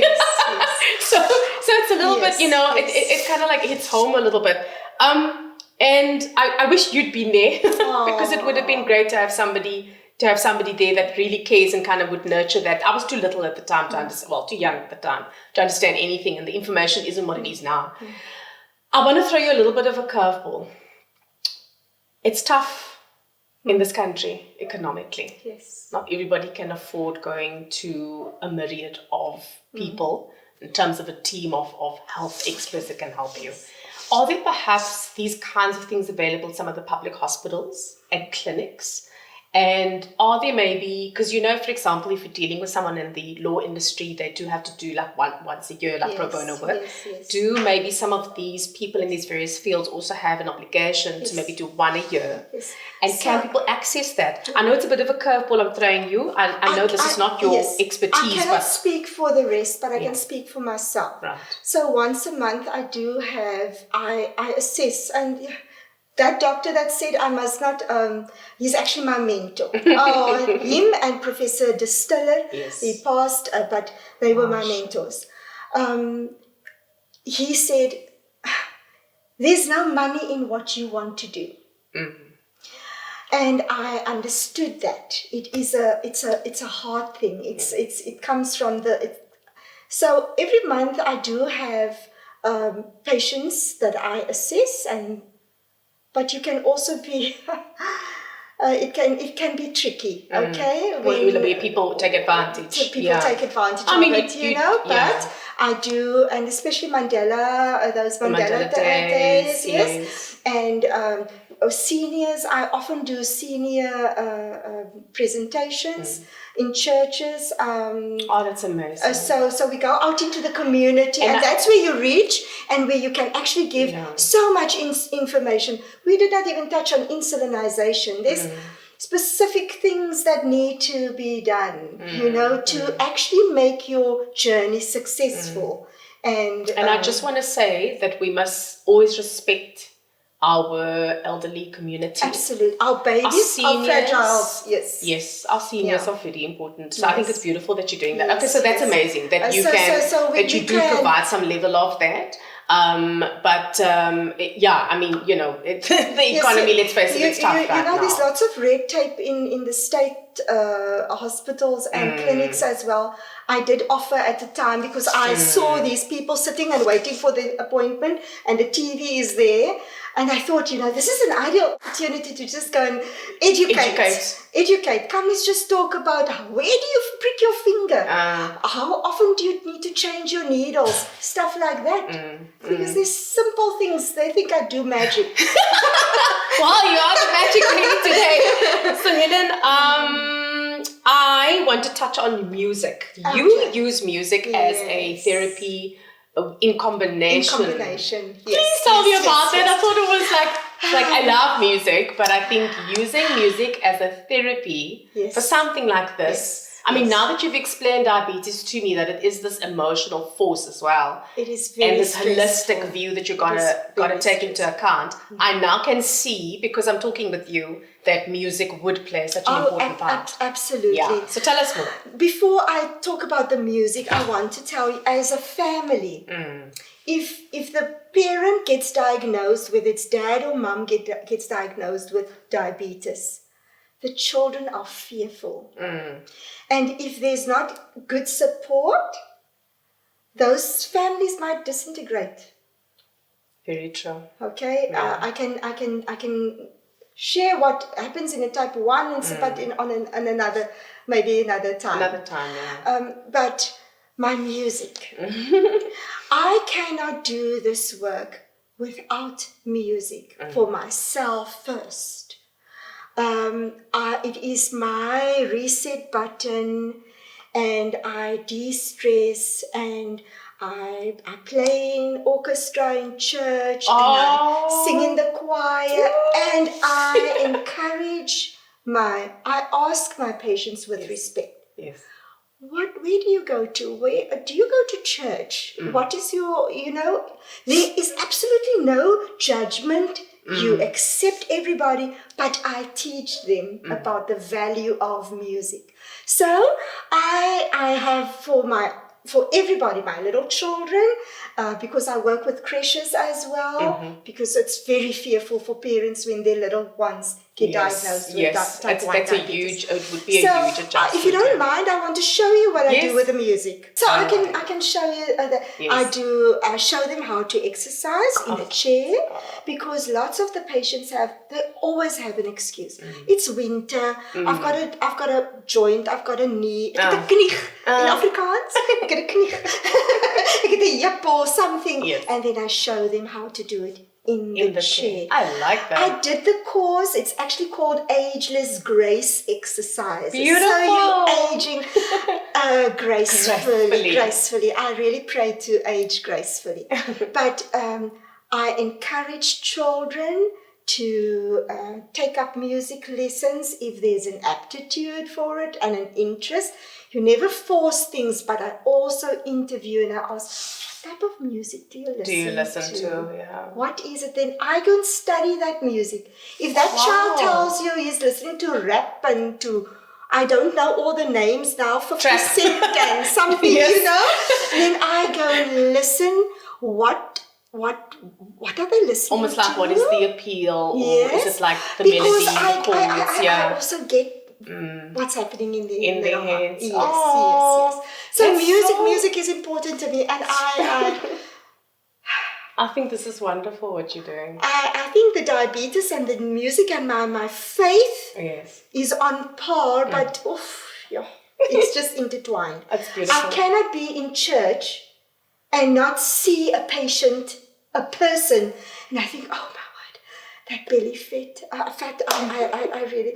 So it's a little bit, it kind of like hits home a little bit. And I wish you'd been there because it would have been great to have somebody there that really cares and kind of would nurture that. I was too little at the time to understand, too young at the time to understand anything, and the information isn't what it is now. I want to throw you a little bit of a curveball. It's tough in this country economically. Yes. Not everybody can afford going to a myriad of people in terms of a team of health experts that can help you. Are there perhaps these kinds of things available in some of the public hospitals and clinics? And are there maybe, because for example, if you're dealing with someone in the law industry, they do have to do like once a year, like pro bono work. Yes. Do maybe some of these people in these various fields also have an obligation to maybe do one a year? Yes. And can people access that? I know it's a bit of a curveveball I'm throwing you. I know this is not your expertise. I cannot speak for the rest, but I can speak for myself. Right. So once a month I do have, I assess, and that doctor that said I must not, he's actually my mentor. Him and Professor Distiller, he passed, but they were my mentors. He said, there's no money in what you want to do. And I understood that it's a hard thing. It comes from so every month I do have patients that I assess, but you can also be it can be tricky. Okay, where people take advantage. People take advantage of it, you know. But I do, and especially those Mandela days, yes. And seniors, I often do senior presentations in churches. That's amazing. So we go out into the community, and that's where you reach and where you can actually give so much information. We did not even touch on insulinization. There's specific things that need to be done, to actually make your journey successful. And I just want to say that we must always respect our elderly community. Absolutely. Our babies, our fragile. Yes, our seniors are very important. So I think it's beautiful that you're doing that. Okay, so that's amazing that you do provide some level of that. The economy, let's face it, it's tough right now. There's lots of red tape in the state hospitals and clinics as well. I did offer at the time because I saw these people sitting and waiting for the appointment, and the TV is there. And I thought, this is an ideal opportunity to just go and educate. Come, let's just talk about where do you prick your finger? How often do you need to change your needles? Stuff like that. Because there's simple things. They think I do magic. Well, you are the magic lady today. So Helen, I want to touch on music. Okay. You use music as a therapy in combination. Please tell me about that. I thought it was like I love music, but I think using music as a therapy for something like this. I mean, now that you've explained diabetes to me, that it is this emotional force as well. It is very and this stressful. holistic view that you're gotta take into account. I now can see, because I'm talking with you, that music would play such an important part. Absolutely. Yeah. So tell us more. Before I talk about the music, I want to tell you, as a family, if the parent gets diagnosed, whether it's dad or mum gets diagnosed with diabetes, the children are fearful. And if there's not good support, those families might disintegrate. Very true. Okay, I can share what happens in a type 1 and but on another, maybe another time. Another time, yeah. But my music, I cannot do this work without music for myself first. It is my reset button, and I de-stress, and I play in orchestra in church, and I sing in the choir, and I encourage I ask my patients with respect. Yes. Where do you go to? Where do you go to church? What is your, there is absolutely no judgment. You accept everybody, but I teach them about the value of music. So I have for everybody, my little children, because I work with creches as well, because it's very fearful for parents when their little ones get diagnosed with type 1 diabetes. It would be a huge adjustment. If you don't mind, I want to show you what I do with the music. So I can show you I show them how to exercise in a chair, because lots of the patients they always have an excuse. It's winter. I've got a joint. I've got a knee. Ek het 'n knie in Afrikaans. Ek het 'n knie. Ek het 'n hip or something. Yes. And then I show them how to do it in the chair. I like that. I did the course. It's actually called Ageless Grace Exercises. Beautiful. So you're aging gracefully. I really pray to age gracefully. But I encourage children to take up music lessons if there's an aptitude for it and an interest. You never force things, but I also interview and I ask, what type of music do you listen to? Yeah. What is it? Then I go and study that music. If that child tells you he's listening to rap and to, I don't know all the names now, 50 Cent and something, then I go and listen. What what are they listening Almost like to? what is the appeal, Yes. or is it like the Because melody, the chords? I also get what's happening in their heart. heads. Yes, Oh, yes. So music is important to me, and I think this is wonderful what you're doing. I think the diabetes and the music and my faith is on par, but it's just intertwined. That's beautiful. I cannot be in church and not see a patient, a person, and I think, oh my word, that belly fat, I really,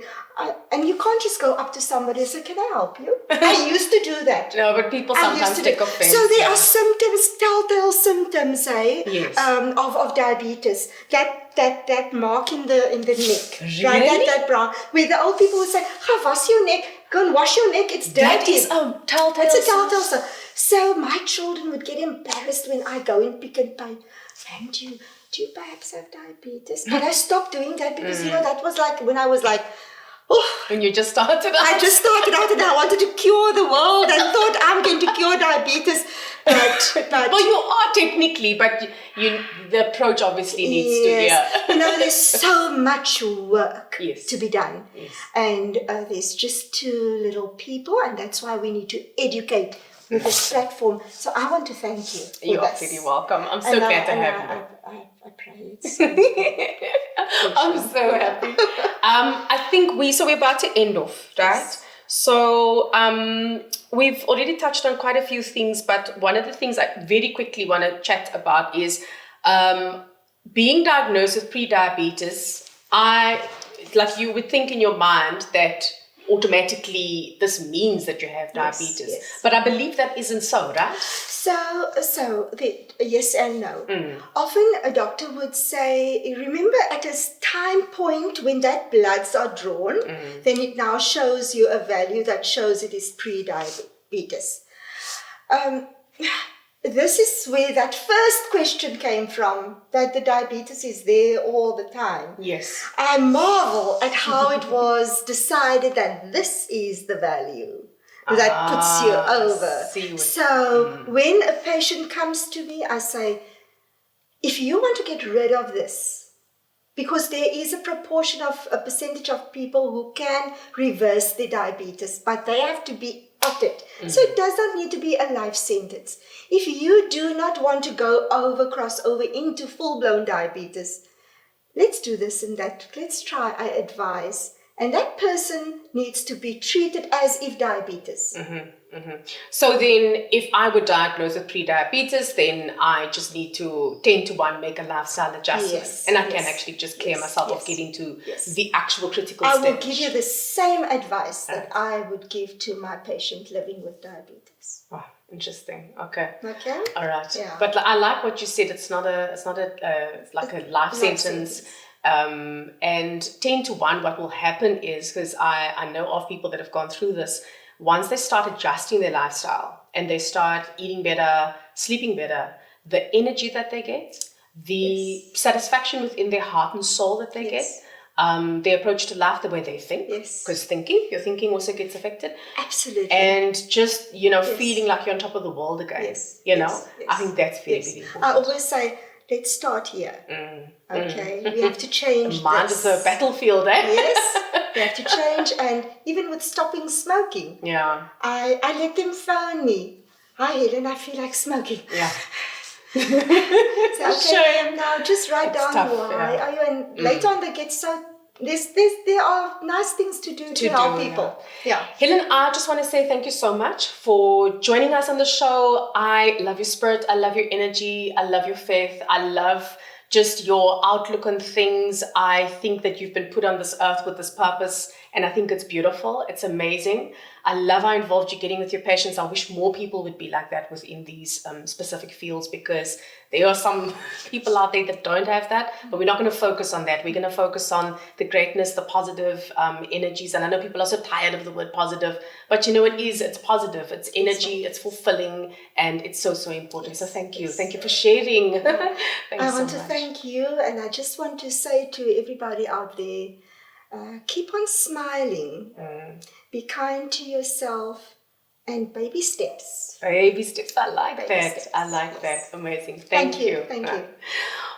and you can't just go up to somebody and say, can I help you? I used to do that. No, but people sometimes take offense. So there are symptoms, telltale symptoms, Yes. of diabetes. That mark in the neck, Really? right? That brown, where the old people would say, "How wash your neck? Go and wash your neck. It's dirty." That is a telltale. It's a telltale sign. So my children would get embarrassed when I go in Pick n Pay. Ma'am, do you perhaps have diabetes? But I stopped doing that because that was like when I was like, when you just started out. I just started out and I wanted to cure the world and thought I'm going to cure diabetes. But well, you are technically, but the approach obviously needs to be. There's so much work to be done. Yes. And there's just too little people, and that's why we need to educate with this platform. So I want to thank you for You're this. pretty welcome. I'm so glad to have you. I pray it's I'm so happy. I think we're about to end off, right? Yes. So we've already touched on quite a few things, but one of the things I very quickly want to chat about is being diagnosed with pre-diabetes. You would think in your mind that automatically this means that you have diabetes. Yes. But I believe that isn't so, right? So yes and no. Often a doctor would say, remember at a time point when that bloods are drawn, then it now shows you a value that shows it is pre-diabetes. This is where that first question came from, that the diabetes is there all the time. Yes. I marvel at how it was decided that this is the value that puts you over. So when a patient comes to me, I say, if you want to get rid of this, because there is a percentage of people who can reverse their diabetes, but they have to be at it. So it does not need to be a life sentence. If you do not want to cross over into full-blown diabetes, let's do this and that. Let's try, I advise. And that person needs to be treated as if diabetes. So then if I were diagnosed with pre-diabetes, then I just need to 10-1 make a lifestyle adjustment. And I can actually just clear myself of getting to the actual critical stage. I will give you the same advice that I would give to my patient living with diabetes. Oh, interesting. Okay. Okay. All right. Yeah. But I like what you said. It's not a life sentence. And 10-1, what will happen is, because I know of people that have gone through this, once they start adjusting their lifestyle and they start eating better, sleeping better, the energy that they get, the satisfaction within their heart and soul that they get, their approach to life, the way they think, because your thinking also gets affected. Absolutely. And just, feeling like you're on top of the world again, I think that's very, very important. I always say, let's start here. Okay, we have to change. Mind is a battlefield, eh? Yes, we have to change. And even with stopping smoking, I let them phone me. Hi, Helen, I feel like smoking. Yeah. So, now just write down why are you, and later on they get so. There are nice things to do to help people. Yeah. Helen, I just want to say thank you so much for joining us on the show. I love your spirit. I love your energy. I love your faith. I love just your outlook on things. I think that you've been put on this earth with this purpose, and I think it's beautiful. It's amazing. I love how involved you're getting with your patients. I wish more people would be like that within these specific fields, because there are some people out there that don't have that, but we're not going to focus on that. We're going to focus on the greatness, the positive energies. And I know people are so tired of the word positive, but it's positive, it's energy, it's fulfilling, and it's so, so important. So thank you. Thank you for sharing. I want to thank you, and I just want to say to everybody out there, keep on smiling, be kind to yourself, and baby steps. Baby steps. I like Baby that. steps. I like Yes. that. Amazing. Thank you. Thank you.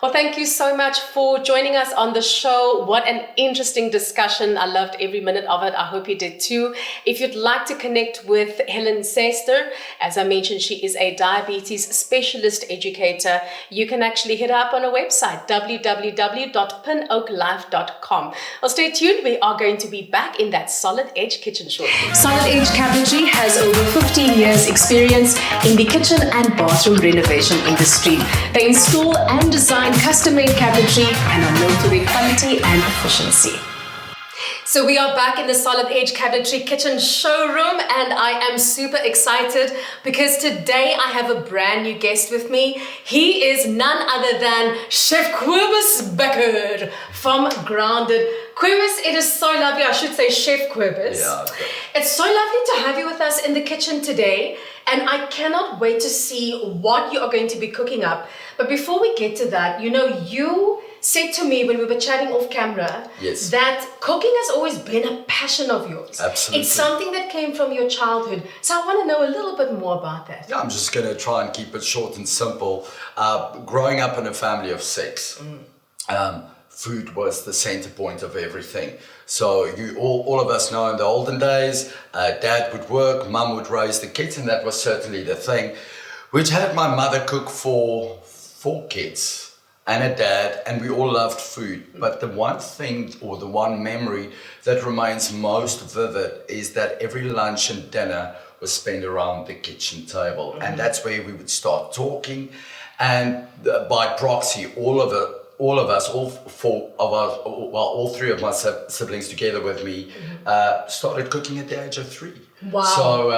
Well, thank you so much for joining us on the show. What an interesting discussion. I loved every minute of it. I hope you did too. If you'd like to connect with Helen Cyster, as I mentioned, she is a diabetes specialist educator. You can actually hit her up on her website, www.pinoaklife.com. Well, stay tuned. We are going to be back in that Solid Edge kitchen shortly. Solid Edge Cabinetry has over 15 years experience in the kitchen and bathroom renovation industry. They install and design custom-made cabinetry and are known for their quality and efficiency. So we are back in the Solid Edge Cabinetry kitchen showroom, and I am super excited because today I have a brand new guest with me. He is none other than Chef Cobus Bekker from Grounded. Cobus, it is so lovely. I should say Chef Cobus. Yeah. Okay. It's so lovely to have you with us in the kitchen today, and I cannot wait to see what you are going to be cooking up. But before we get to that, you said to me when we were chatting off camera that cooking has always been a passion of yours. Absolutely. It's something that came from your childhood. So I want to know a little bit more about that. Yeah, I'm just going to try and keep it short and simple. Growing up in a family of 6, food was the center point of everything. So all of us know in the olden days, dad would work, mum would raise the kids, and that was certainly the thing. Which had my mother cook for 4 kids. And a dad, and we all loved food. But the one thing or the one memory that remains most vivid is that every lunch and dinner was spent around the kitchen table. And that's where we would start talking. And by proxy, all three of my siblings together with me started cooking at the age of 3. Wow. So,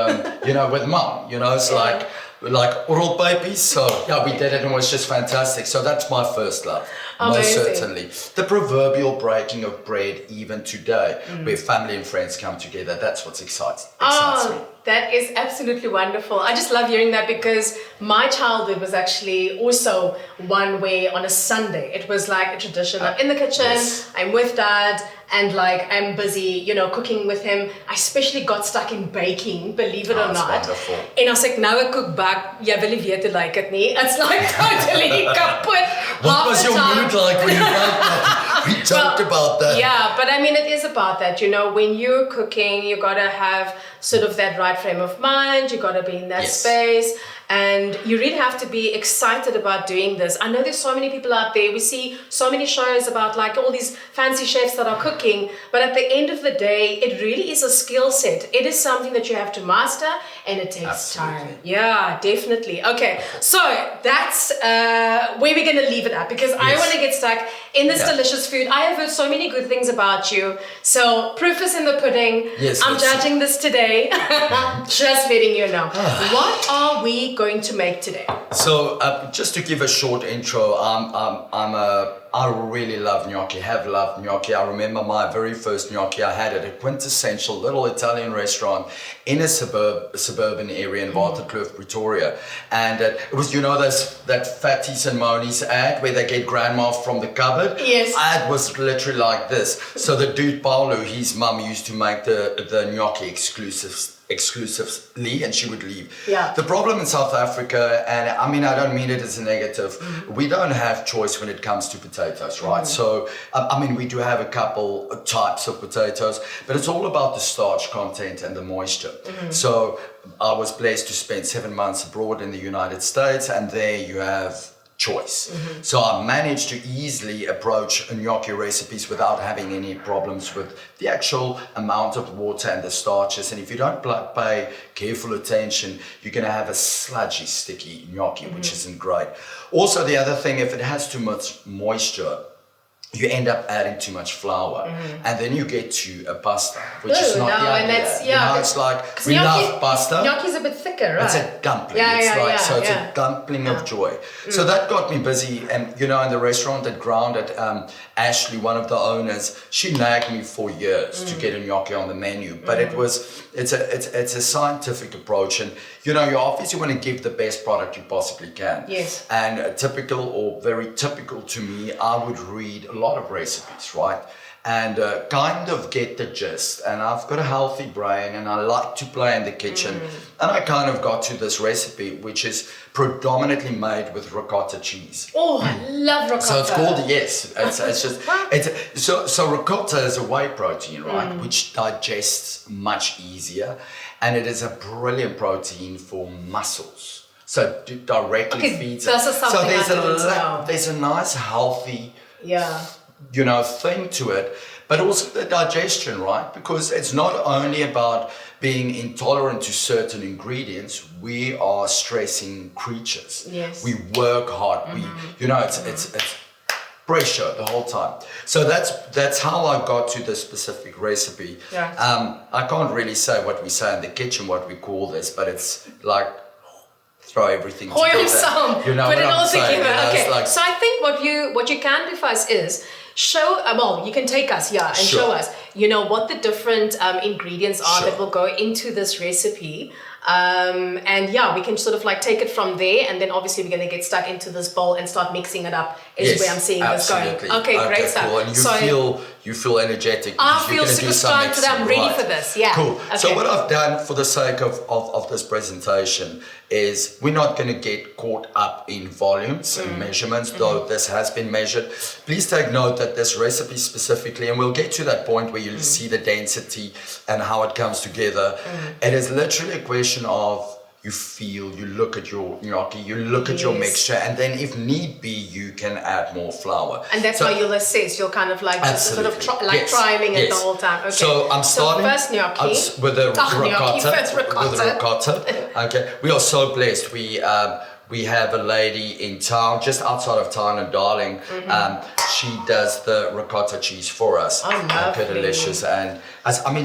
with mum, it's like oral babies. So yeah, we did it and it was just fantastic. So that's my first love. Amazing. Most certainly. The proverbial breaking of bread even today, where family and friends come together, that's what excites me. That is absolutely wonderful. I just love hearing that because my childhood was actually also one way on a Sunday. It was like a tradition. I'm in the kitchen, I'm with dad, and I'm busy, cooking with him. I especially got stuck in baking, believe it or not. Wonderful. En as ek nou 'n koek bak, jy wil nie weet hoe lyk dit nie. It's like totally kaput. What was your mood like when you baked that? We talked about that. Yeah, but I mean, it is about that. When you're cooking, you got to have sort of that right frame of mind. You got to be in that space. And you really have to be excited about doing this. I know there's so many people out there. We see so many shows about all these fancy chefs that are cooking. But at the end of the day, it really is a skill set. It is something that you have to master, and it takes time. Yeah, definitely. Okay, so that's where we're going to leave it at because I want to get stuck in this delicious food. I have heard so many good things about you. So proof is in the pudding. Yes, I'm judging this today. Just letting you know. What are we going to make today? So just to give a short intro, I really love gnocchi, have loved gnocchi. I remember my very first gnocchi I had at a quintessential little Italian restaurant in a suburban area in Waterkloof, Pretoria. And it was, that Fatties and Monies ad where they get grandma from the cupboard? Yes. Ad was literally like this. So the dude Paulo, his mum used to make the gnocchi exclusively, and she would leave. Yeah. The problem in South Africa, and I mean, I don't mean it as a negative, we don't have choice when it comes to potatoes, right? So, we do have a couple types of potatoes, but it's all about the starch content and the moisture. So I was blessed to spend 7 months abroad in the United States, and there you have choice. So I managed to easily approach gnocchi recipes without having any problems with the actual amount of water and the starches. And if you don't pay careful attention, you're going to have a sludgy, sticky gnocchi, which isn't great. Also, the other thing, if it has too much moisture, you end up adding too much flour, and then you get to a pasta, which is not the idea. And it's like we love pasta. Gnocchi's a bit thicker, right? It's a dumpling. It's a dumpling of joy. So that got me busy, and in the restaurant at Grounded, Ashley, one of the owners, she nagged me for years to get a gnocchi on the menu, but it's a scientific approach, and you obviously want to give the best product you possibly can. Yes. And very typical to me, I would read a lot of recipes, right? and kind of get the gist. And I've got a healthy brain and I like to play in the kitchen. And I kind of got to this recipe, which is predominantly made with ricotta cheese. Oh, I love ricotta. So it's called, yes, so ricotta is a whey protein, right, which digests much easier, and it is a brilliant protein for muscles. So it directly feeds it. So there's a nice healthy, yeah, thing to it, but also the digestion, right? Because it's not only about being intolerant to certain ingredients. We are stressing creatures. Yes. We work hard. It's pressure the whole time. So that's how I got to this specific recipe. Yeah. I can't really say what we say in the kitchen, what we call this, but it's like throw everything together. Some. You know Put what it all I'm saying? together. Okay. Like, so I think what you can do for us is show. Well, you can take us, and show us. What the different ingredients are that will go into this recipe. We can sort of like take it from there, and then obviously we're going to get stuck into this bowl and start mixing it up. Is where I'm seeing this going. Okay, great stuff. Cool. And you feel energetic. I feel super strong today. I'm ready for this. Yeah. Cool. Okay. So what I've done for the sake of this presentation is we're not going to get caught up in volumes and measurements, though this has been measured. Please take note that this recipe specifically, and we'll get to that point where you'll see the density and how it comes together. It is literally a question of you look at your gnocchi, you look at your mixture, and then if need be, you can add more flour. And that's why you'll assess. You'll kind of like just sort of trialing it the whole time. Okay. So I'm starting first gnocchi with the ricotta. First ricotta. With the ricotta. Okay. We are so blessed. We have a lady in town, just outside of town in Darling. She does the ricotta cheese for us. Oh, lovely. Okay, delicious. And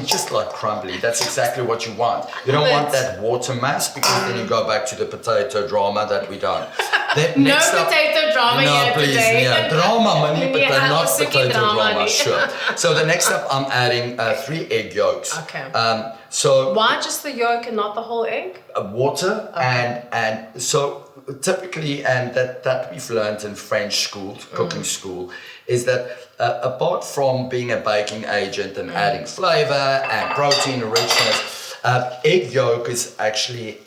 just like crumbly. That's exactly what you want. You don't want that water mass, because then you go back to the potato drama that we don't. No potato drama here today. Yeah, drama, money, but Yeah, not potato drama. drama. Sure. So the next step, I'm adding 3 egg yolks. Okay. So why just the yolk and not the whole egg? Water and so typically, and that we've learned in French school, cooking school, is that apart from being a baking agent and adding flavor and protein richness, egg yolk is actually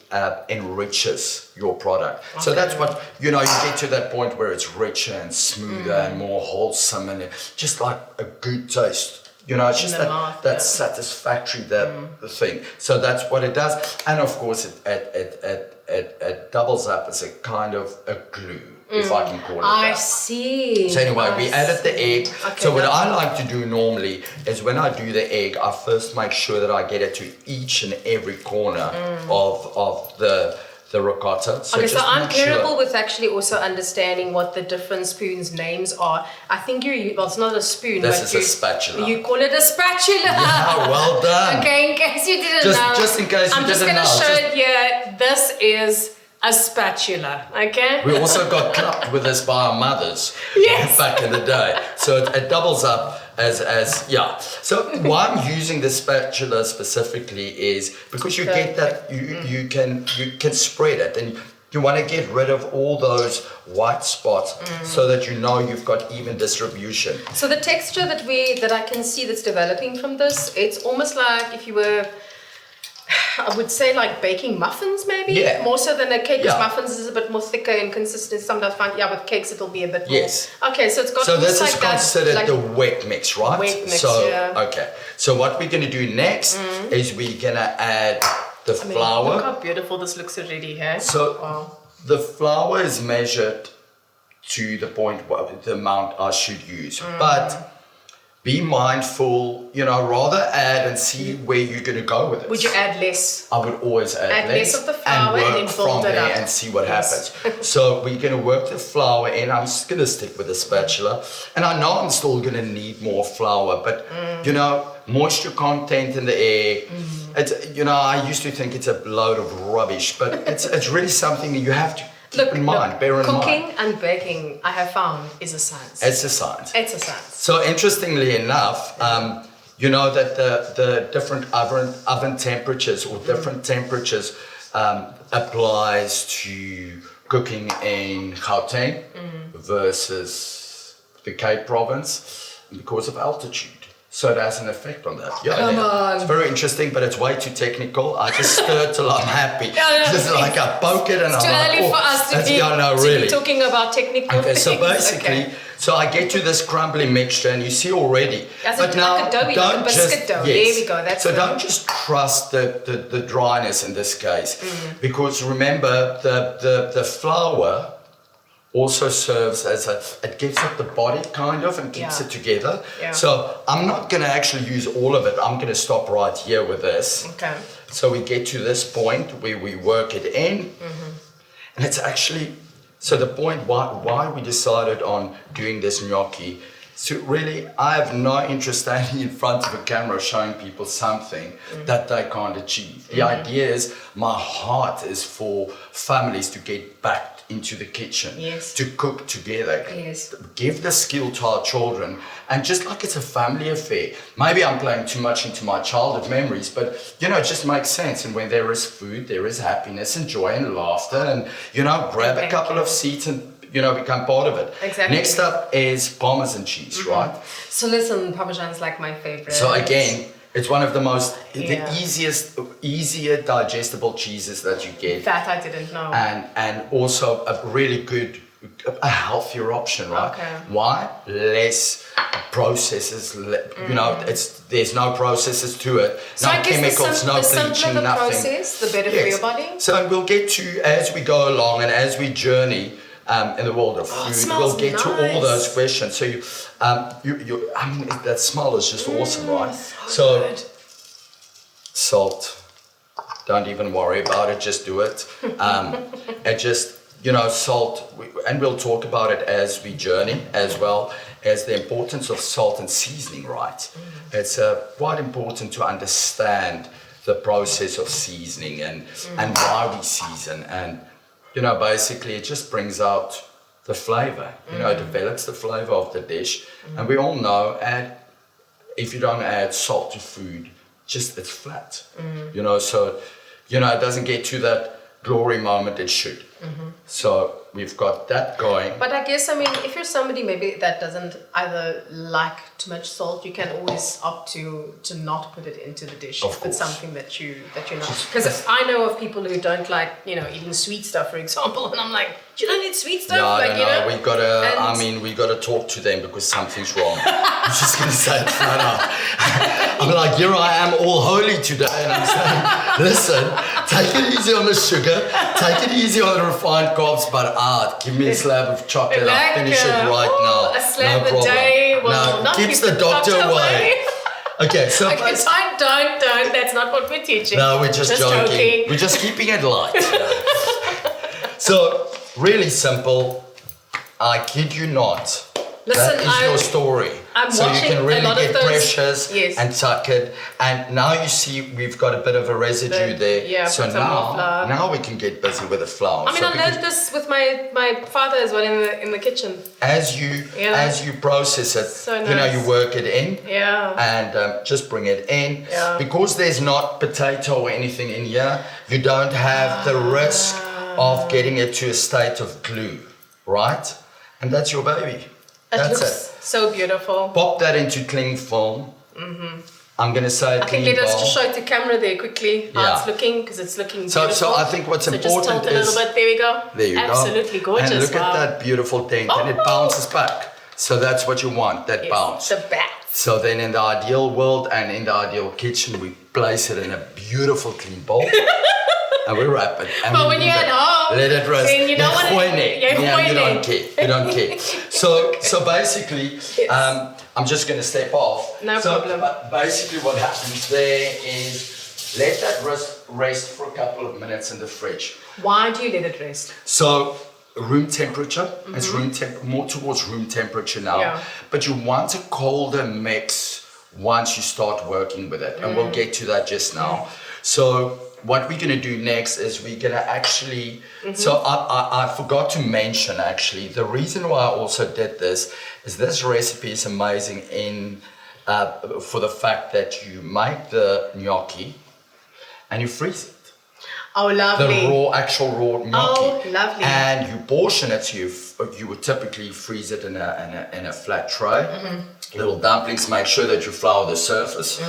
enriches your product. Okay. So that's what, you get to that point where it's richer and smoother and more wholesome, and just like a good taste. It's just that satisfactory, the thing. So that's what it does. And of course, it doubles up as a kind of a glue, if I can call it that. I see. So anyway, we added the egg. Okay, so what I like to do normally is when I do the egg, I first make sure that I get it to each and every corner of the ricotta. So I'm terrible with actually also understanding what the different spoons' names are. I think it's not a spoon. This is a spatula. You call it a spatula. Yeah, well done. Okay, in case you didn't know. Just in case you didn't know. I'm just going to show it here. This is a spatula, okay? We also got clapped with this by our mothers back in the day. So it doubles up as. So why I'm using the spatula specifically is because you get that you can spread it, and you want to get rid of all those white spots so that you've got even distribution. So the texture that I can see that's developing from this, it's almost like if you were, I would say, like baking muffins, maybe. Yeah. More so than a cake, because muffins is a bit more thicker in consistency. Sometimes find, with cakes it'll be a bit more. Yes. Okay, so it's got. So this is like considered that, the wet mix, right? Wet mix, Okay. So what we're going to do next is we're going to add the flour. Look how beautiful this looks already, hey? So the flour is measured to the point the amount I should use, but be mindful, rather add and see where you're going to go with it. Would you add less? I would always add less of the flour and work and then build from it there up. and see what happens. So we're going to work the flour in. I'm just going to stick with the spatula, and I know I'm still going to need more flour, but moisture content in the air. It's, I used to think it's a load of rubbish, but it's really something that you have to keep in mind, bear in mind. Cooking and baking, I have found, is a science. It's a science. It's a science. So interestingly enough, that the different oven temperatures or different temperatures applies to cooking in Gauteng versus the Cape Province because of altitude. So it has an effect on that. Yeah, Come on. It's very interesting, but it's way too technical. I just stir till I'm happy. Just like I poke it and It's I'm too like, early for us to be talking about technical Okay, things. so basically, so I get to this crumbly mixture, and you see already. Like a doughy, like a biscuit dough. Yes. There we go. That's so don't just trust the dryness in this case, because remember the flour also serves as it gives it the body kind of and keeps it together. Yeah. So I'm not going to actually use all of it. I'm going to stop right here with this. Okay. So we get to this point where we work it in, and it's actually, so the point why we decided on doing this gnocchi. So really, I have no interest standing in front of a camera showing people something that they can't achieve. The idea is, my heart is for families to get back into the kitchen, to cook together, give the skill to our children, and just like it's a family affair. Maybe I'm playing too much into my childhood memories, but it just makes sense. And when there is food, there is happiness and joy and laughter, and grab a couple of seats and become part of it. Exactly. Next up is Parmesan cheese, right? So listen, Parmesan's like my favorite. So again, it's one of the most, the easier digestible cheeses that you get. That I didn't know. And also a really good, a healthier option, right? Okay. Why? Less processes, there's no processes to it. So no I guess chemicals, no bleaching, the nothing. process, the better for your body. So we'll get to, as we go along and as we journey in the world of food, we'll get to all those questions. So that smell is just awesome, right? So good. Salt, don't even worry about it, just do it. And just, salt, and we'll talk about it as we journey, as well as the importance of salt and seasoning, right? It's quite important to understand the process of seasoning and why we season, and basically it just brings out the flavor, it develops the flavor of the dish. And we all know, if you don't add salt to food, it's flat, so, it doesn't get to that glory moment it should. So we've got that going. But I guess, if you're somebody maybe that doesn't either like too much salt, you can always opt to not put it into the dish if it's something that you're not. Because I know of people who don't like, eating sweet stuff, for example, and I'm like, you don't eat sweet stuff? No, we gotta talk to them because something's wrong. I'm just gonna say it flat out. I'm like, here I am all holy today, and I'm saying, listen, take it easy on the sugar, take it easy on the refined carbs, but give me a slab of chocolate, I'll finish it right now. A slab a day, no, keeps the doctor away. Okay, so don't. That's not what we're teaching. No, we're just joking. We're just keeping it light. So, really simple. I kid you not. Listen, that is your story. I'm so you watching can really a lot get of those, precious and tuck it. And now you see we've got a bit of a residue there. Yeah, so now we can get busy with the flour. I learned this with my father as well in the kitchen. As you process it, so nice. You work it in. Yeah. And just bring it in. Yeah. Because there's not potato or anything in here, you don't have the risk of getting it to a state of glue, right? And that's your baby. That's it. So beautiful. Pop that into cling film. I'm going to say I think let us just show it to camera there quickly how it's looking, because it's looking beautiful. So I think what's important just tilt a little bit. There we go. There you go. Absolutely gorgeous. And look at that beautiful dent, and it bounces back. So that's what you want, that bounce. The bounce. So then in the ideal world and in the ideal kitchen, we place it in a beautiful clean bowl. And we wrap it. And but when you're at home, let it rest. You don't want you don't care. You don't care. So basically, I'm just going to step off. No problem. Basically, what happens there is let that rest for a couple of minutes in the fridge. Why do you let it rest? So room temperature. It's more towards room temperature now. Yeah. But you want a colder mix once you start working with it, and we'll get to that just now. So what we're going to do next is we're going to actually, so I forgot to mention actually, the reason why I also did this is this recipe is amazing for the fact that you make the gnocchi and you freeze it. Oh, lovely. The actual raw gnocchi. Oh, lovely. And you portion it. So you would typically freeze it in a flat tray. Little dumplings. Make sure that you flour the surface.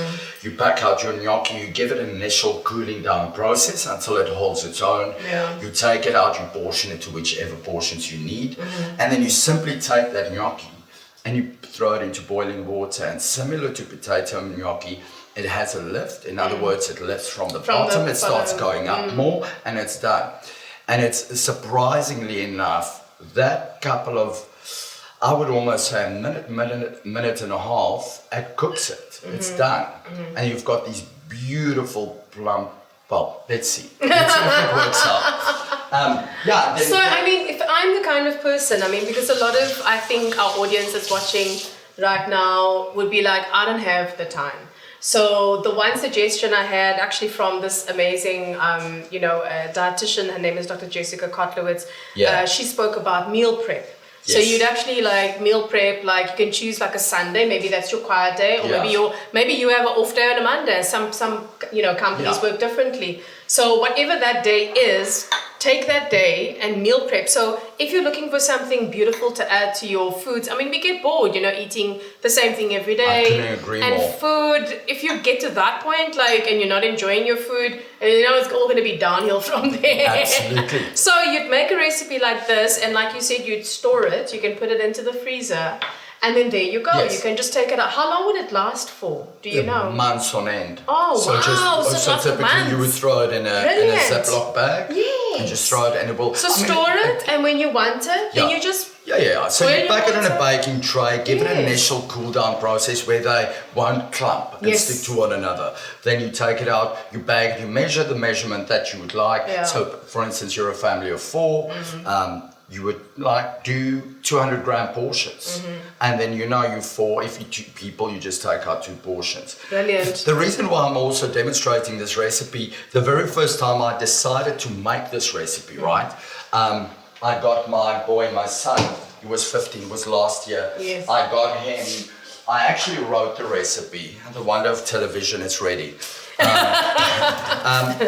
You pack out your gnocchi. You give it an initial cooling down process until it holds its own. Yeah. You take it out. You portion it to whichever portions you need, and then you simply take that gnocchi and you throw it into boiling water. And similar to potato gnocchi, it has a lift. In other words, it lifts from the bottom, it starts going up more, and it's done. And it's surprisingly enough, that couple of, I would almost say a minute and a half, it cooks it. It's done. And you've got these beautiful plump, well, let's see. Let's see if it works out. So, I mean, if I'm the kind of person, I mean, because a lot of, I think our audience that's watching right now would be like, I don't have the time. So the one suggestion I had actually from this amazing, dietitian, her name is Dr. Jessica Kotlowitz. She spoke about meal prep. Yes. So you'd actually like meal prep, like you can choose like a Sunday, maybe that's your quiet day, or maybe you have an off day on a Monday. Some companies work differently. So whatever that day is, take that day and meal prep. So if you're looking for something beautiful to add to your foods, I mean, we get bored, eating the same thing every day. I couldn't agree and more. Food, if you get to that point, like, and you're not enjoying your food, it's all going to be downhill from there. Absolutely. So you'd make a recipe like this, and like you said, you'd store it. You can put it into the freezer. And then there you go. Yes. You can just take it out. How long would it last for? Do you know? Months on end. Oh, wow. So typically you would throw it in a Ziploc bag. Yes. And just throw it and it will... So store it, and when you want it, then you just... Yeah. So you pack it in a baking tray, give it an initial cool down process where they won't clump and stick to one another. Then you take it out, you bag it, you measure the measurement that you would like. Yeah. So for instance, you're a family of 4, you would like do 200 gram portions. And then you 4, if you 2 people, you just take out 2 portions. Brilliant. The reason why I'm also demonstrating this recipe, the very first time I decided to make this recipe, right? I got my son, he was 15, was last year. Yes. I got him, I actually wrote the recipe. The wonder of television, it's ready. And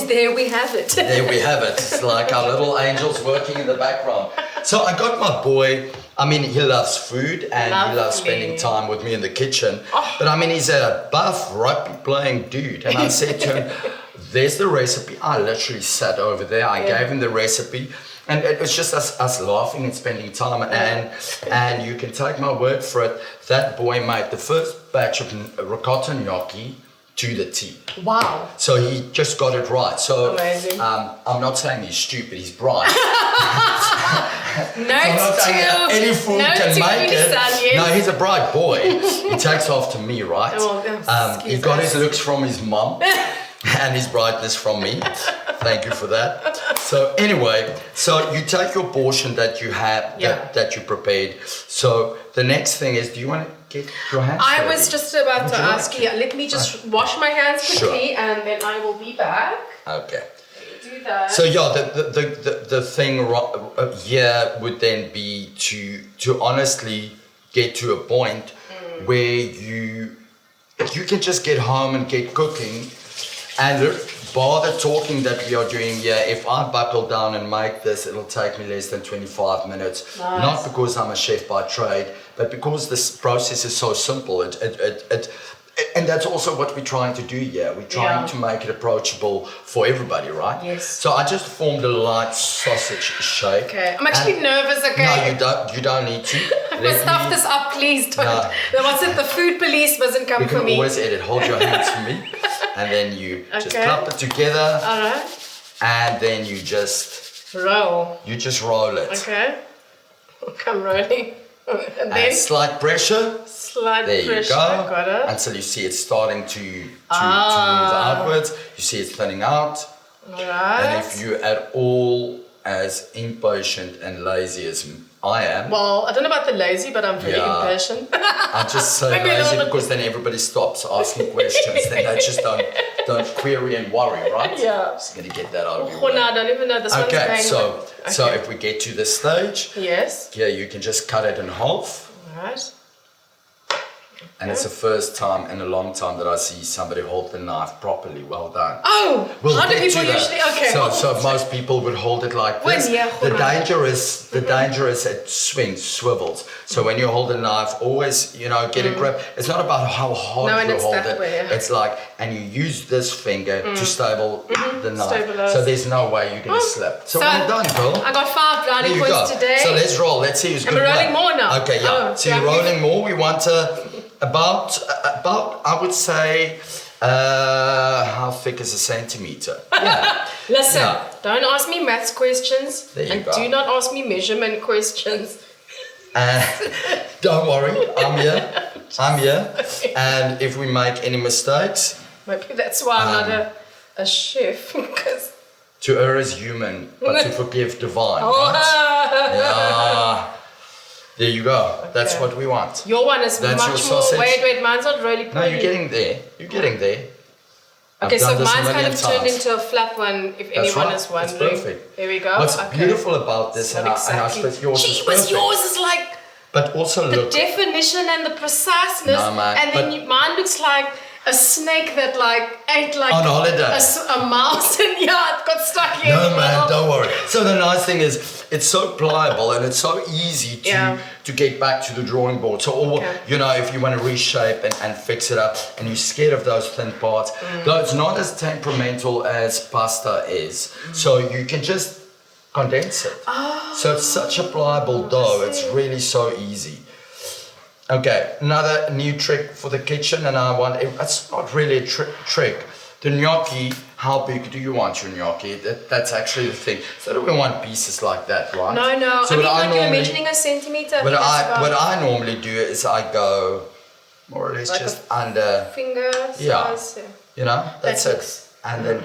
there we have it. There we have it. It's like our little angels working in the background. So I got my boy, I mean, he loves food and he loves spending time with me in the kitchen. But I mean, he's a buff rugby playing dude. And I said to him, there's the recipe. I literally sat over there. I gave him the recipe. And it was just us laughing and spending time. And you can take my word for it, that boy made the first batch of ricotta gnocchi to the T. Wow. So he just got it right. So amazing. I'm not saying he's stupid, he's bright. Any food can make it. Yes. No, he's a bright boy. He takes after me, right? He got his looks from his mom and his brightness from me. Thank you for that. So anyway, so you take your portion that you have, that you prepared. So the next thing is, do you want to get your hands I dirty? was just about to ask you. Let me just wash my hands quickly, and then I will be back. Okay. Do that. So the thing here would then be to honestly get to a point where you can just get home and get cooking and bother talking that we are doing here. If I buckle down and make this, it'll take me less than 25 minutes. Nice. Not because I'm a chef by trade, but because this process is so simple. And that's also what we're trying to do here. We're trying to make it approachable for everybody, right? Yes. So I just formed a light sausage shake. Okay. I'm actually nervous, okay? No, you don't need to. Stuff this up, please. Don't. No. The food police mustn't come for me. You can always edit. Hold your hands for me. And then you just clap it together. All right. And then you just... roll. You just roll it. Okay. Come rolling. And then... slight pressure. Slight there pressure. You go. Got it. Until you see it starting to move outwards. You see it thinning out. All right. And if you're at all as impatient and lazy as I am. Well, I don't know about the lazy, but I'm very impatient. I just say lazy because then everybody stops asking questions. Then they just don't query and worry, right? Yeah. Just going to get that over Oh, no, I don't even know this one's going. So if we get to this stage, yes. yeah, you can just cut it in half. All right. And it's the first time in a long time that I see somebody hold the knife properly. Well done. Oh, We'll how do get to people that. usually? Okay. So most people would hold it like this. The danger is it swivels. So when you hold a knife, always, get a grip. It's not about how hard you hold it. It's like, and you use this finger to stable the knife. Stabilize. So there's no way you're going to slip. So well done, girl. I got 5 brownie points today. So let's roll. Let's see who's good. We're rolling more now. Okay, yeah. So you're rolling more. We want about I would say how thick is a centimeter? Yeah. Listen, don't ask me maths questions and do not ask me measurement questions. Don't worry, I'm here. And if we make any mistakes, maybe that's why I'm not a chef, because to err is human, but to forgive divine. Right? Yeah. There you go. Okay. That's what we want. Your one is much more. Wait, mine's not really pretty. No, you're getting there. Okay, so mine's kind of turned into a flat one, if anyone is wondering. That's perfect. There we go. What's beautiful about this, and I suppose yours is perfect. Yours is like, but also the definition and the preciseness, and then mine looks like a snake that ate on holiday. A mouse, and it got stuck here. No man, don't worry. So the nice thing is, it's so pliable and it's so easy to get back to the drawing board. So, if you want to reshape and fix it up, and you're scared of those thin parts, though it's not as temperamental as pasta is, so you can just condense it. So it's such a pliable dough. It's really so easy. Okay, another new trick for the kitchen, and it's not really a trick. The gnocchi, how big do you want your gnocchi? That's actually the thing. So do we want pieces like that, right? No. So you're mentioning a centimeter. What I normally do is I go more or less like just under finger size. Yeah. That's it. And then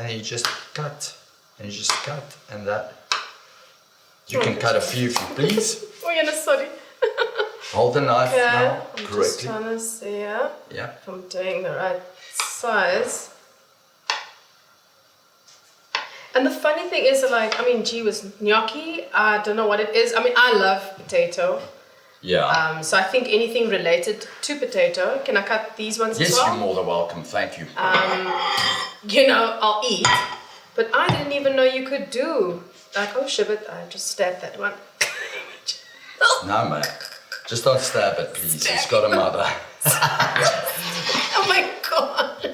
you just cut, and that. You can cut a few if you please. Sorry. Hold the knife now I'm correctly. Just trying to see if I'm doing the right size. And the funny thing is, with gnocchi, I don't know what it is. I love potato. Yeah. So I think anything related to potato. Can I cut these ones as well? Yes, you're more than welcome. Thank you. I'll eat. But I didn't even know you could do. Shibbit, I just stabbed that one. No, mate. Just don't stab it, please. It's got a mother. Oh my gosh.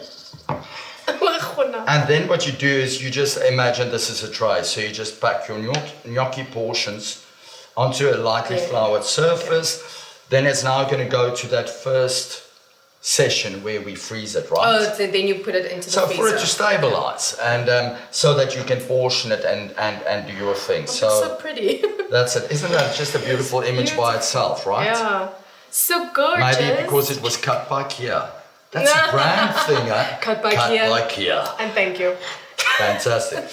And then what you do is you just imagine this is a tray. So you just pack your gnocchi portions onto a lightly floured surface. Then it's now going to go to that first session where we freeze it, right? Oh, so then you put it into the freezer. So for it to stabilize and so that you can portion it and do your thing. So pretty. That's it. Isn't that just a beautiful image by itself, right? Yeah. So gorgeous. Maybe because it was cut by Kia. That's a brand thing, eh? Cut by Kia. And thank you. Fantastic.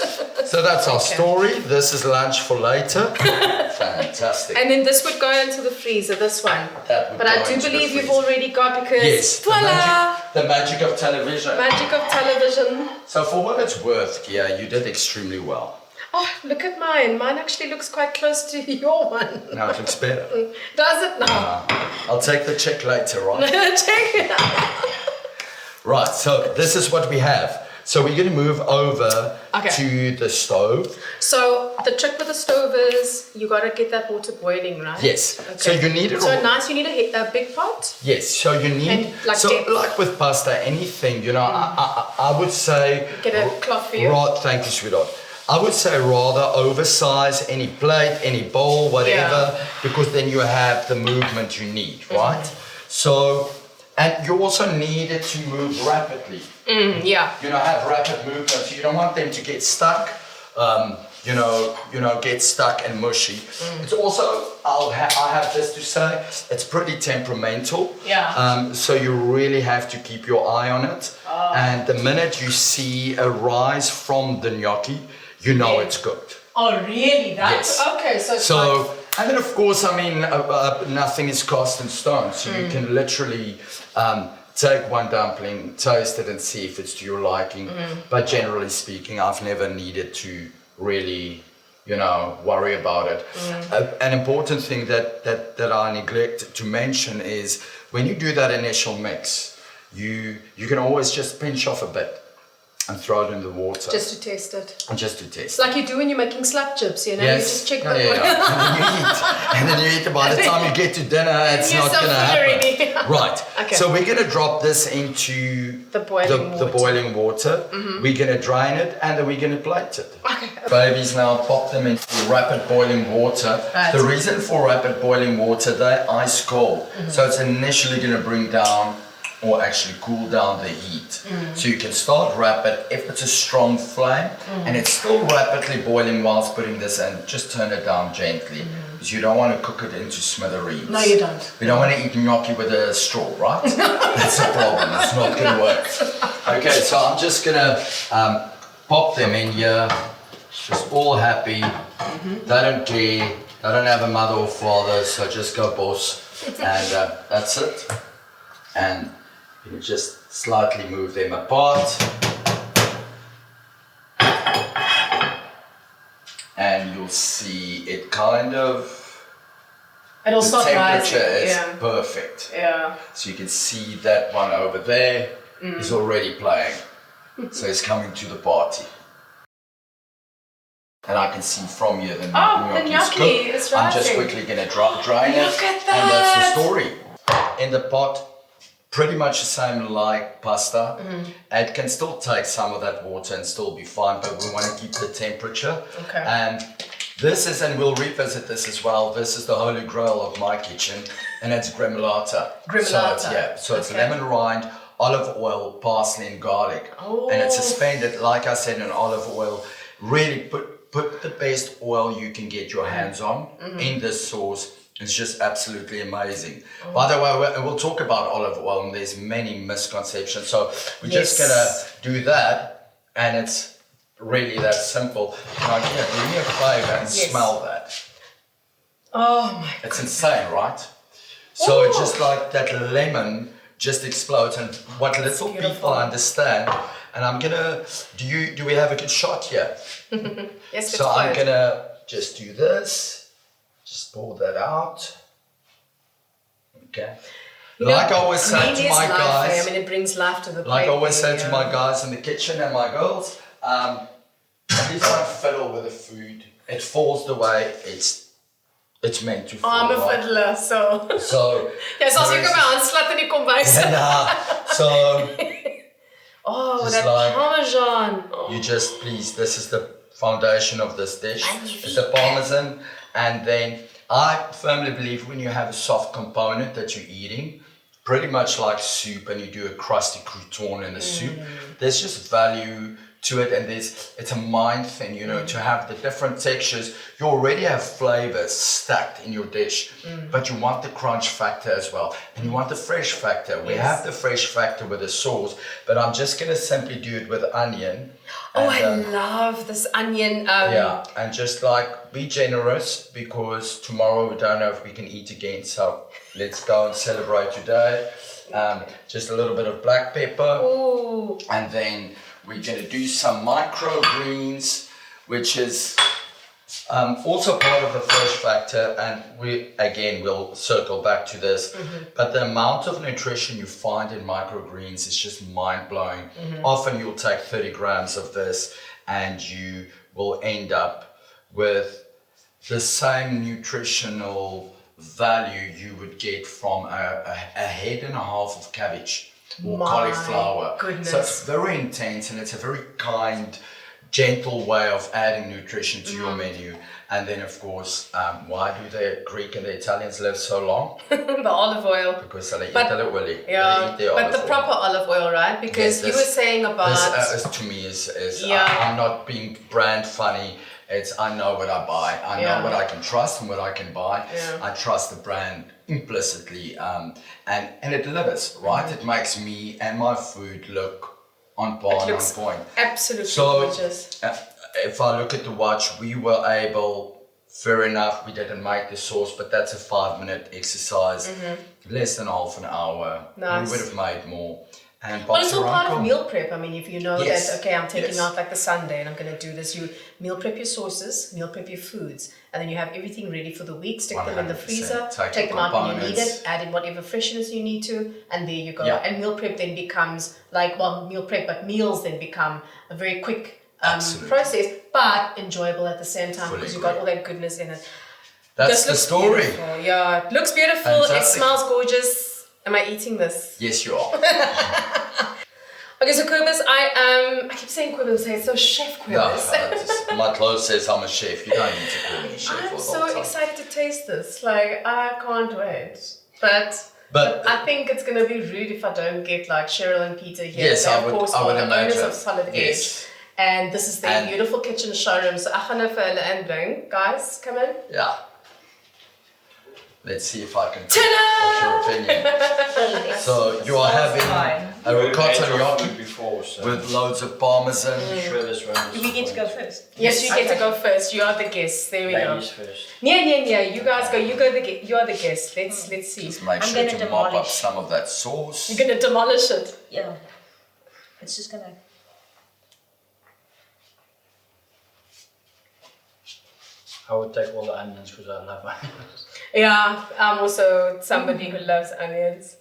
So that's our story. This is lunch for later. Fantastic. And then this would go into the freezer, this one. But I do believe you've already got, because yes, voila! The magic of television. Magic of television. So for what it's worth, Kia, you did extremely well. Oh, look at mine. Mine actually looks quite close to your one. No, it looks better. Does it now? I'll take the check later, right? Check it out. Right, so this is what we have. So we're going to move over to the stove. So the trick with the stove is you got to get that water boiling, right? Yes. Okay. So you need it. You need a big pot. Yes. So you need. Like with pasta, anything, I would say. Get a cloth for you. Thank you, sweetheart. I would say rather oversize any plate, any bowl, whatever, because then you have the movement you need, right? So. And you also need it to move rapidly. Have rapid movements. You don't want them to get stuck. Get stuck and mushy. It's also, I have this to say, it's pretty temperamental. Yeah. So you really have to keep your eye on it. And the minute you see a rise from the gnocchi, you know it's cooked. Oh, really? Yes. Okay, so and then of course, nothing is cast in stone. So you can literally take one dumpling, taste it and see if it's to your liking. But generally speaking, I've never needed to really, worry about it. An important thing that I neglect to mention is when you do that initial mix, you can always just pinch off a bit and throw it in the water. Just to test it. And just to test. It's like you do when you're making slap chips, you know? Yes. You just check Yeah, the yeah, yeah. And then you eat it. By the time you get to dinner, it's You're not so going to full happen. already. Right. Okay. So we're going to drop this into The boiling the water. boiling water. We're going to drain it and then we're going to plate it. Okay. Babies, now pop them into rapid boiling water. Right. The reason for rapid boiling water, they're ice cold. So it's initially going to bring down or actually cool down the heat. So you can start rapid if it's a strong flame and it's still rapidly boiling whilst putting this in, just turn it down gently because you don't want to cook it into smithereens. No, you don't. You don't want to eat gnocchi with a straw, right? That's a problem, it's not going to work. Okay, so I'm just going to pop them in here, just all happy. They don't care, they don't have a mother or father, so just go boss. And that's it. And you just slightly move them apart. And you'll see it kind of, It'll the start temperature rising. is perfect. Yeah. So you can see that one over there is already playing. So it's coming to the party. And I can see from here the gnocchi's gnocchi cooked. is I'm just rising. quickly going to drain it. Look at And that's that. the story. In the pot, pretty much the same like pasta. It can still take some of that water and still be fine, but we want to keep the temperature. Okay. And this is, and we'll revisit this as well, this is the holy grail of my kitchen, and it's gremolata. Gremolata. So it's Okay. lemon rind, olive oil, parsley and garlic. Oh. And it's suspended, like I said, in olive oil. Really put the best oil you can get your hands on in this sauce. It's just absolutely amazing. By the way, we'll talk about olive oil, and there's many misconceptions. So we're just gonna do that, and it's really that simple. Now, do me a favor and smell that. Oh my God. It's insane, right? So it's just like that lemon just explodes, and what little beautiful. people understand. And I'm gonna. Do we have a good shot here? Yes, So I'm gonna just do this. Just pour that out. Okay. Like I always say to my guys, I mean, it brings life to the like I plate always say there, to my guys in the kitchen and my girls, please don't fiddle with the food. It falls the way it's meant to fall. I'm a right? fiddler, so. So. Ja, so as there jy is- kom aansluit in die kombuis. So Oh, Just that like- parmesan. Oh. you just please, this is the foundation of this dish. Magnifique. It's the parmesan, and then I firmly believe when you have a soft component that you're eating, pretty much like soup, and you do a crusty crouton in the soup, there's just value to it, and it's a mind thing, you know, to have the different textures. You already have flavors stacked in your dish, but you want the crunch factor as well, and you want the fresh factor. We have the fresh factor with the sauce, but I'm just gonna simply do it with onion. Oh, and, I love this onion. yeah, and just like be generous, because tomorrow we don't know if we can eat again. So let's go and celebrate today. Just a little bit of black pepper, Ooh. and then we're gonna do some microgreens, which is also part of the fresh factor. And we'll circle back to this. But the amount of nutrition you find in microgreens is just mind blowing. Often you'll take 30 grams of this, and you will end up with the same nutritional value you would get from a head and a half of cabbage or My cauliflower. goodness. So it's very intense, and it's a very kind, gentle way of adding nutrition to your menu. And then, of course, why do the Greek and the Italians live so long? The olive oil. Because they eat But- the oil. Yeah, They eat the but olive the oil. proper olive oil, right? Because Yes, you this- were saying about... This to me is Yeah. I'm not being brand funny. It's I know what I buy. I know what I can trust and what I can buy. Yeah. I trust the brand implicitly, and it delivers, right? It makes me and my food look on par and on looks point. absolutely So gorgeous. if I look at the watch, we were able, fair enough, we didn't make the sauce, but that's a 5-minute exercise, less than half an hour. Nice. We would have made more. and Well, it's all part of Boxeronko. meal prep. I mean, if you know Yes. that, okay, I'm taking Yes. out like the Sunday and I'm going to do this, you meal prep your sauces, meal prep your foods, and then you have everything ready for the week. Stick them in the 100%. freezer, Take take your them out when you need components. it, add in whatever freshness you need to, and there you go. Yeah. And meal prep then becomes like, well, meal prep, but meals then become a very quick Absolutely. process, but enjoyable at the same time Fully because you've got agree. all that goodness in it. That's This the looks story. beautiful. Yeah, it looks beautiful. Fantastic. It smells gorgeous. Am I eating this? Yes, you are. Okay, so Cobus, I keep saying Cobus, say so Chef Cobus. No, my clothes says I'm a chef. You don't need to call me chef I'm all the so time. excited to taste this. Like, I can't wait. But But I think it's going to be rude if I don't get like Cheryl and Peter here. Yes, They, I of would- course, I would are the owners imagine. of Solid Edge. Yes. And this is their And- beautiful kitchen showroom. So, I'm going to and guys, come in. yeah. Let's see if I can. Ta-da! What's your opinion? So you are having a ricotta gnocchi before, so with loads of parmesan. sure this one. Do we get to go first? Yes, you get to go first. You are the guest. There we go. Ladies first. Yeah. You guys go. You go. You are the guest. Let's see. Just make I'm sure gonna to mop up demolish. some of that sauce. You're gonna demolish it. Yeah. It's just gonna. I would take all the onions because I love onions. Yeah, I'm also somebody who loves onions.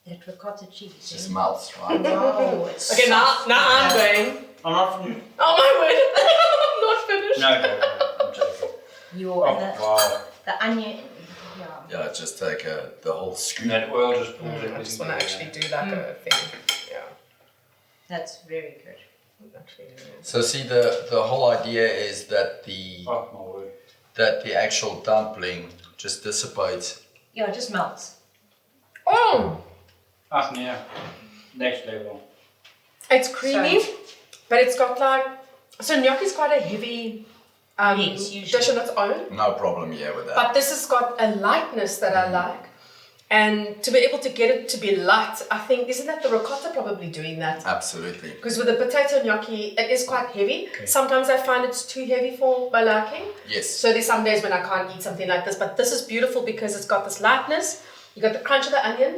That ricotta cheese. Just melts, right? Oh, it's Okay, now I'm going. I'm not from... Oh my word, I'm not finished. No, I'm joking. Your Oh, wow. the onion. Yeah. Yeah, just take the whole scoop. That oil just pulls everything. I just want to actually do like a thing. Yeah, That's very good. actually do it. So see, the whole idea is that Oh, my word. the actual dumpling just dissipates. Yeah, it just melts. Oh, Ah, yeah. Next level. it's creamy, but it's got like so gnocchi's quite a heavy Yes, usually. dish on its own. No problem here with that. But this has got a lightness that I like. And to be able to get it to be light, I think, isn't that the ricotta probably doing that? Absolutely. Because with the potato gnocchi, it is quite heavy. Sometimes I find it's too heavy for my liking. Yes. So there's some days when I can't eat something like this. But this is beautiful because it's got this lightness. You got the crunch of the onion.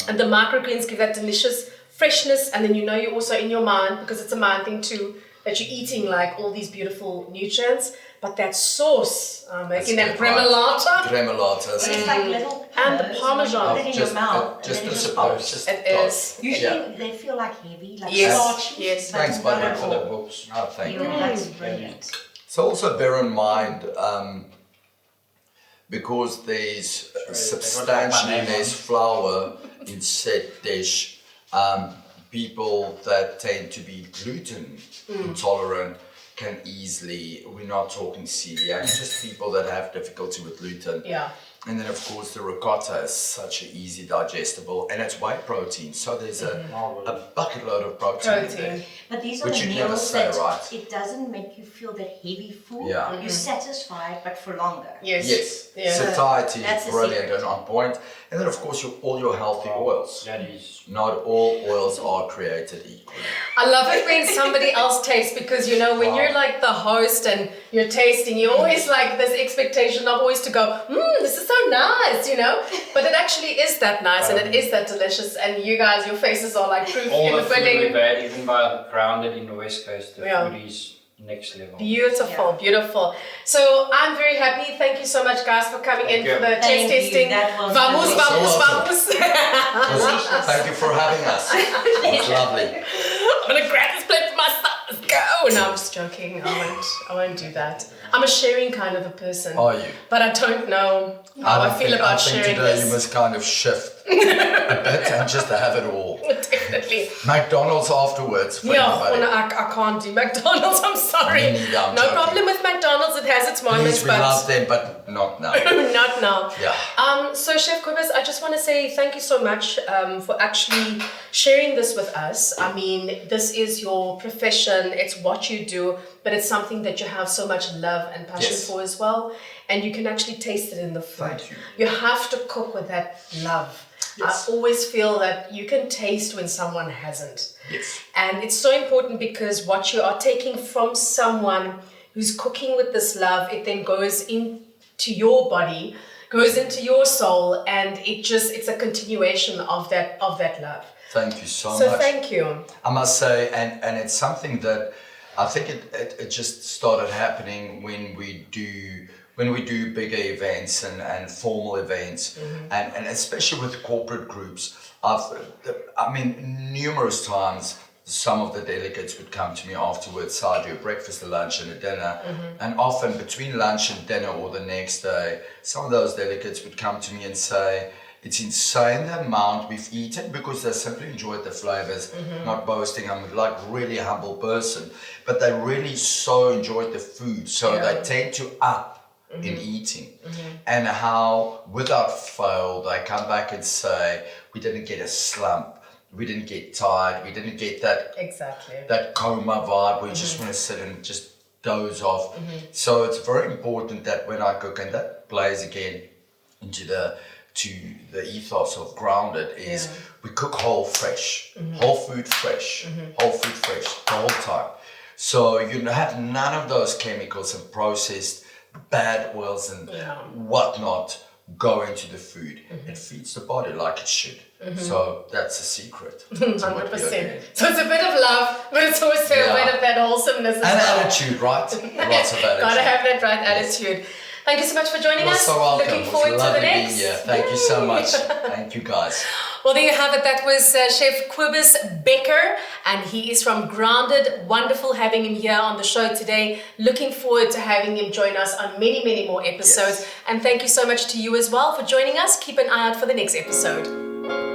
And the microgreens give that delicious freshness. And then you know you're also in your mind, because it's a mind thing too, that you're eating like all these beautiful nutrients. But that sauce, making that good, right? gremolata. Gremolata. It's like little And the pearls, Parmesan. You put it in your mouth. Just and then it just dissipates. pops. Just It toast. is. Usually Yeah. they feel like heavy, like Yes, starchy. yes. but Thanks, not buddy, at For the all. books. Oh, thank you. Yeah, that's brilliant. So also bear in mind, because there's substantially name on. less flour in said dish, people that tend to be gluten intolerant can easily, we're not talking celiac, just people that have difficulty with gluten. Yeah. And then of course the ricotta is such an easy digestible, and it's whey protein, so there's a bucket load of protein in there. Protein. But these are Which the you'd never meals say, that right? it doesn't make you feel that heavy food. Yeah. You're satisfied, but for longer. Yes. Yes, Yeah. satiety That's is the brilliant secret. and on point. And then of course all your healthy oils. That is... Not all oils are created equal. I love it when somebody else tastes, because you know when you're like the host and you're tasting, you always like this expectation of always to go, this is so nice, you know. But it actually is that nice and it is that delicious. And you guys, your faces are like proof All in the the food we've pudding. had, even by Grounded in the West Coast, the Yeah. food is next level. Beautiful, Yeah. beautiful. So I'm very happy. Thank you so much, guys, for coming in Thank for you. the taste Thank you. testing. That was Vamos, delicious. vamos, So vamos. Thank you for having us. It's lovely. I'm gonna grab this plate for myself. Let's go. No, I'm just joking. I won't do that. I'm a sharing kind of a person. Are you? But I don't know how I feel about I think sharing today this. you must kind of shift a bit and just have it all. Definitely. McDonald's afterwards. For Yeah, anybody. well, I can't do McDonald's. I'm sorry. Me neither, I'm No joking. problem with McDonald's. It has its moments, Please, we but love them, but not now. not now. Yeah. So Chef Cobus, I just want to say thank you so much for actually sharing this with us. I mean, this is your profession, it's what you do, but it's something that you have so much love and passion Yes. for as well. And you can actually taste it in the food. Thank you. You have to cook with that love. Yes. I always feel that you can taste when someone hasn't. Yes. And it's so important because what you are taking from someone who's cooking with this love, it then goes into your body goes into your soul, and it's a continuation of that love. Thank you so So much. thank you. I must say, and it's something that I think it just started happening when we do bigger events and formal events, and especially with corporate groups. Numerous times some of the delegates would come to me afterwards. So I do a breakfast, a lunch, and a dinner, and often between lunch and dinner or the next day, some of those delegates would come to me and say, it's insane the amount we've eaten, because they simply enjoyed the flavors. Not boasting, I'm like really humble person, but they really so enjoyed the food, so they tend to up in eating. And how without fail they come back and say, we didn't get a slump, we didn't get tired, we didn't get that coma vibe where you just want to sit and just doze off. So it's very important that when I cook, and that plays again into the ethos of Grounded, is we cook whole fresh, whole food fresh, whole food fresh the whole time. So you have none of those chemicals and processed bad oils and whatnot go into the food. It feeds the body like it should. So that's the secret. 100%. So it's a bit of love, but it's also a bit of that wholesomeness as well. And attitude, right? Lots of attitude. Gotta have that right attitude. Thank you so much for joining us. So welcome. Looking forward to the next. Thank you so much. Thank you, guys. Well, there you have it. That was Chef Cobus Bekker, and he is from Grounded. Wonderful having him here on the show today. Looking forward to having him join us on many, many more episodes. And thank you so much to you as well for joining us. Keep an eye out for the next episode.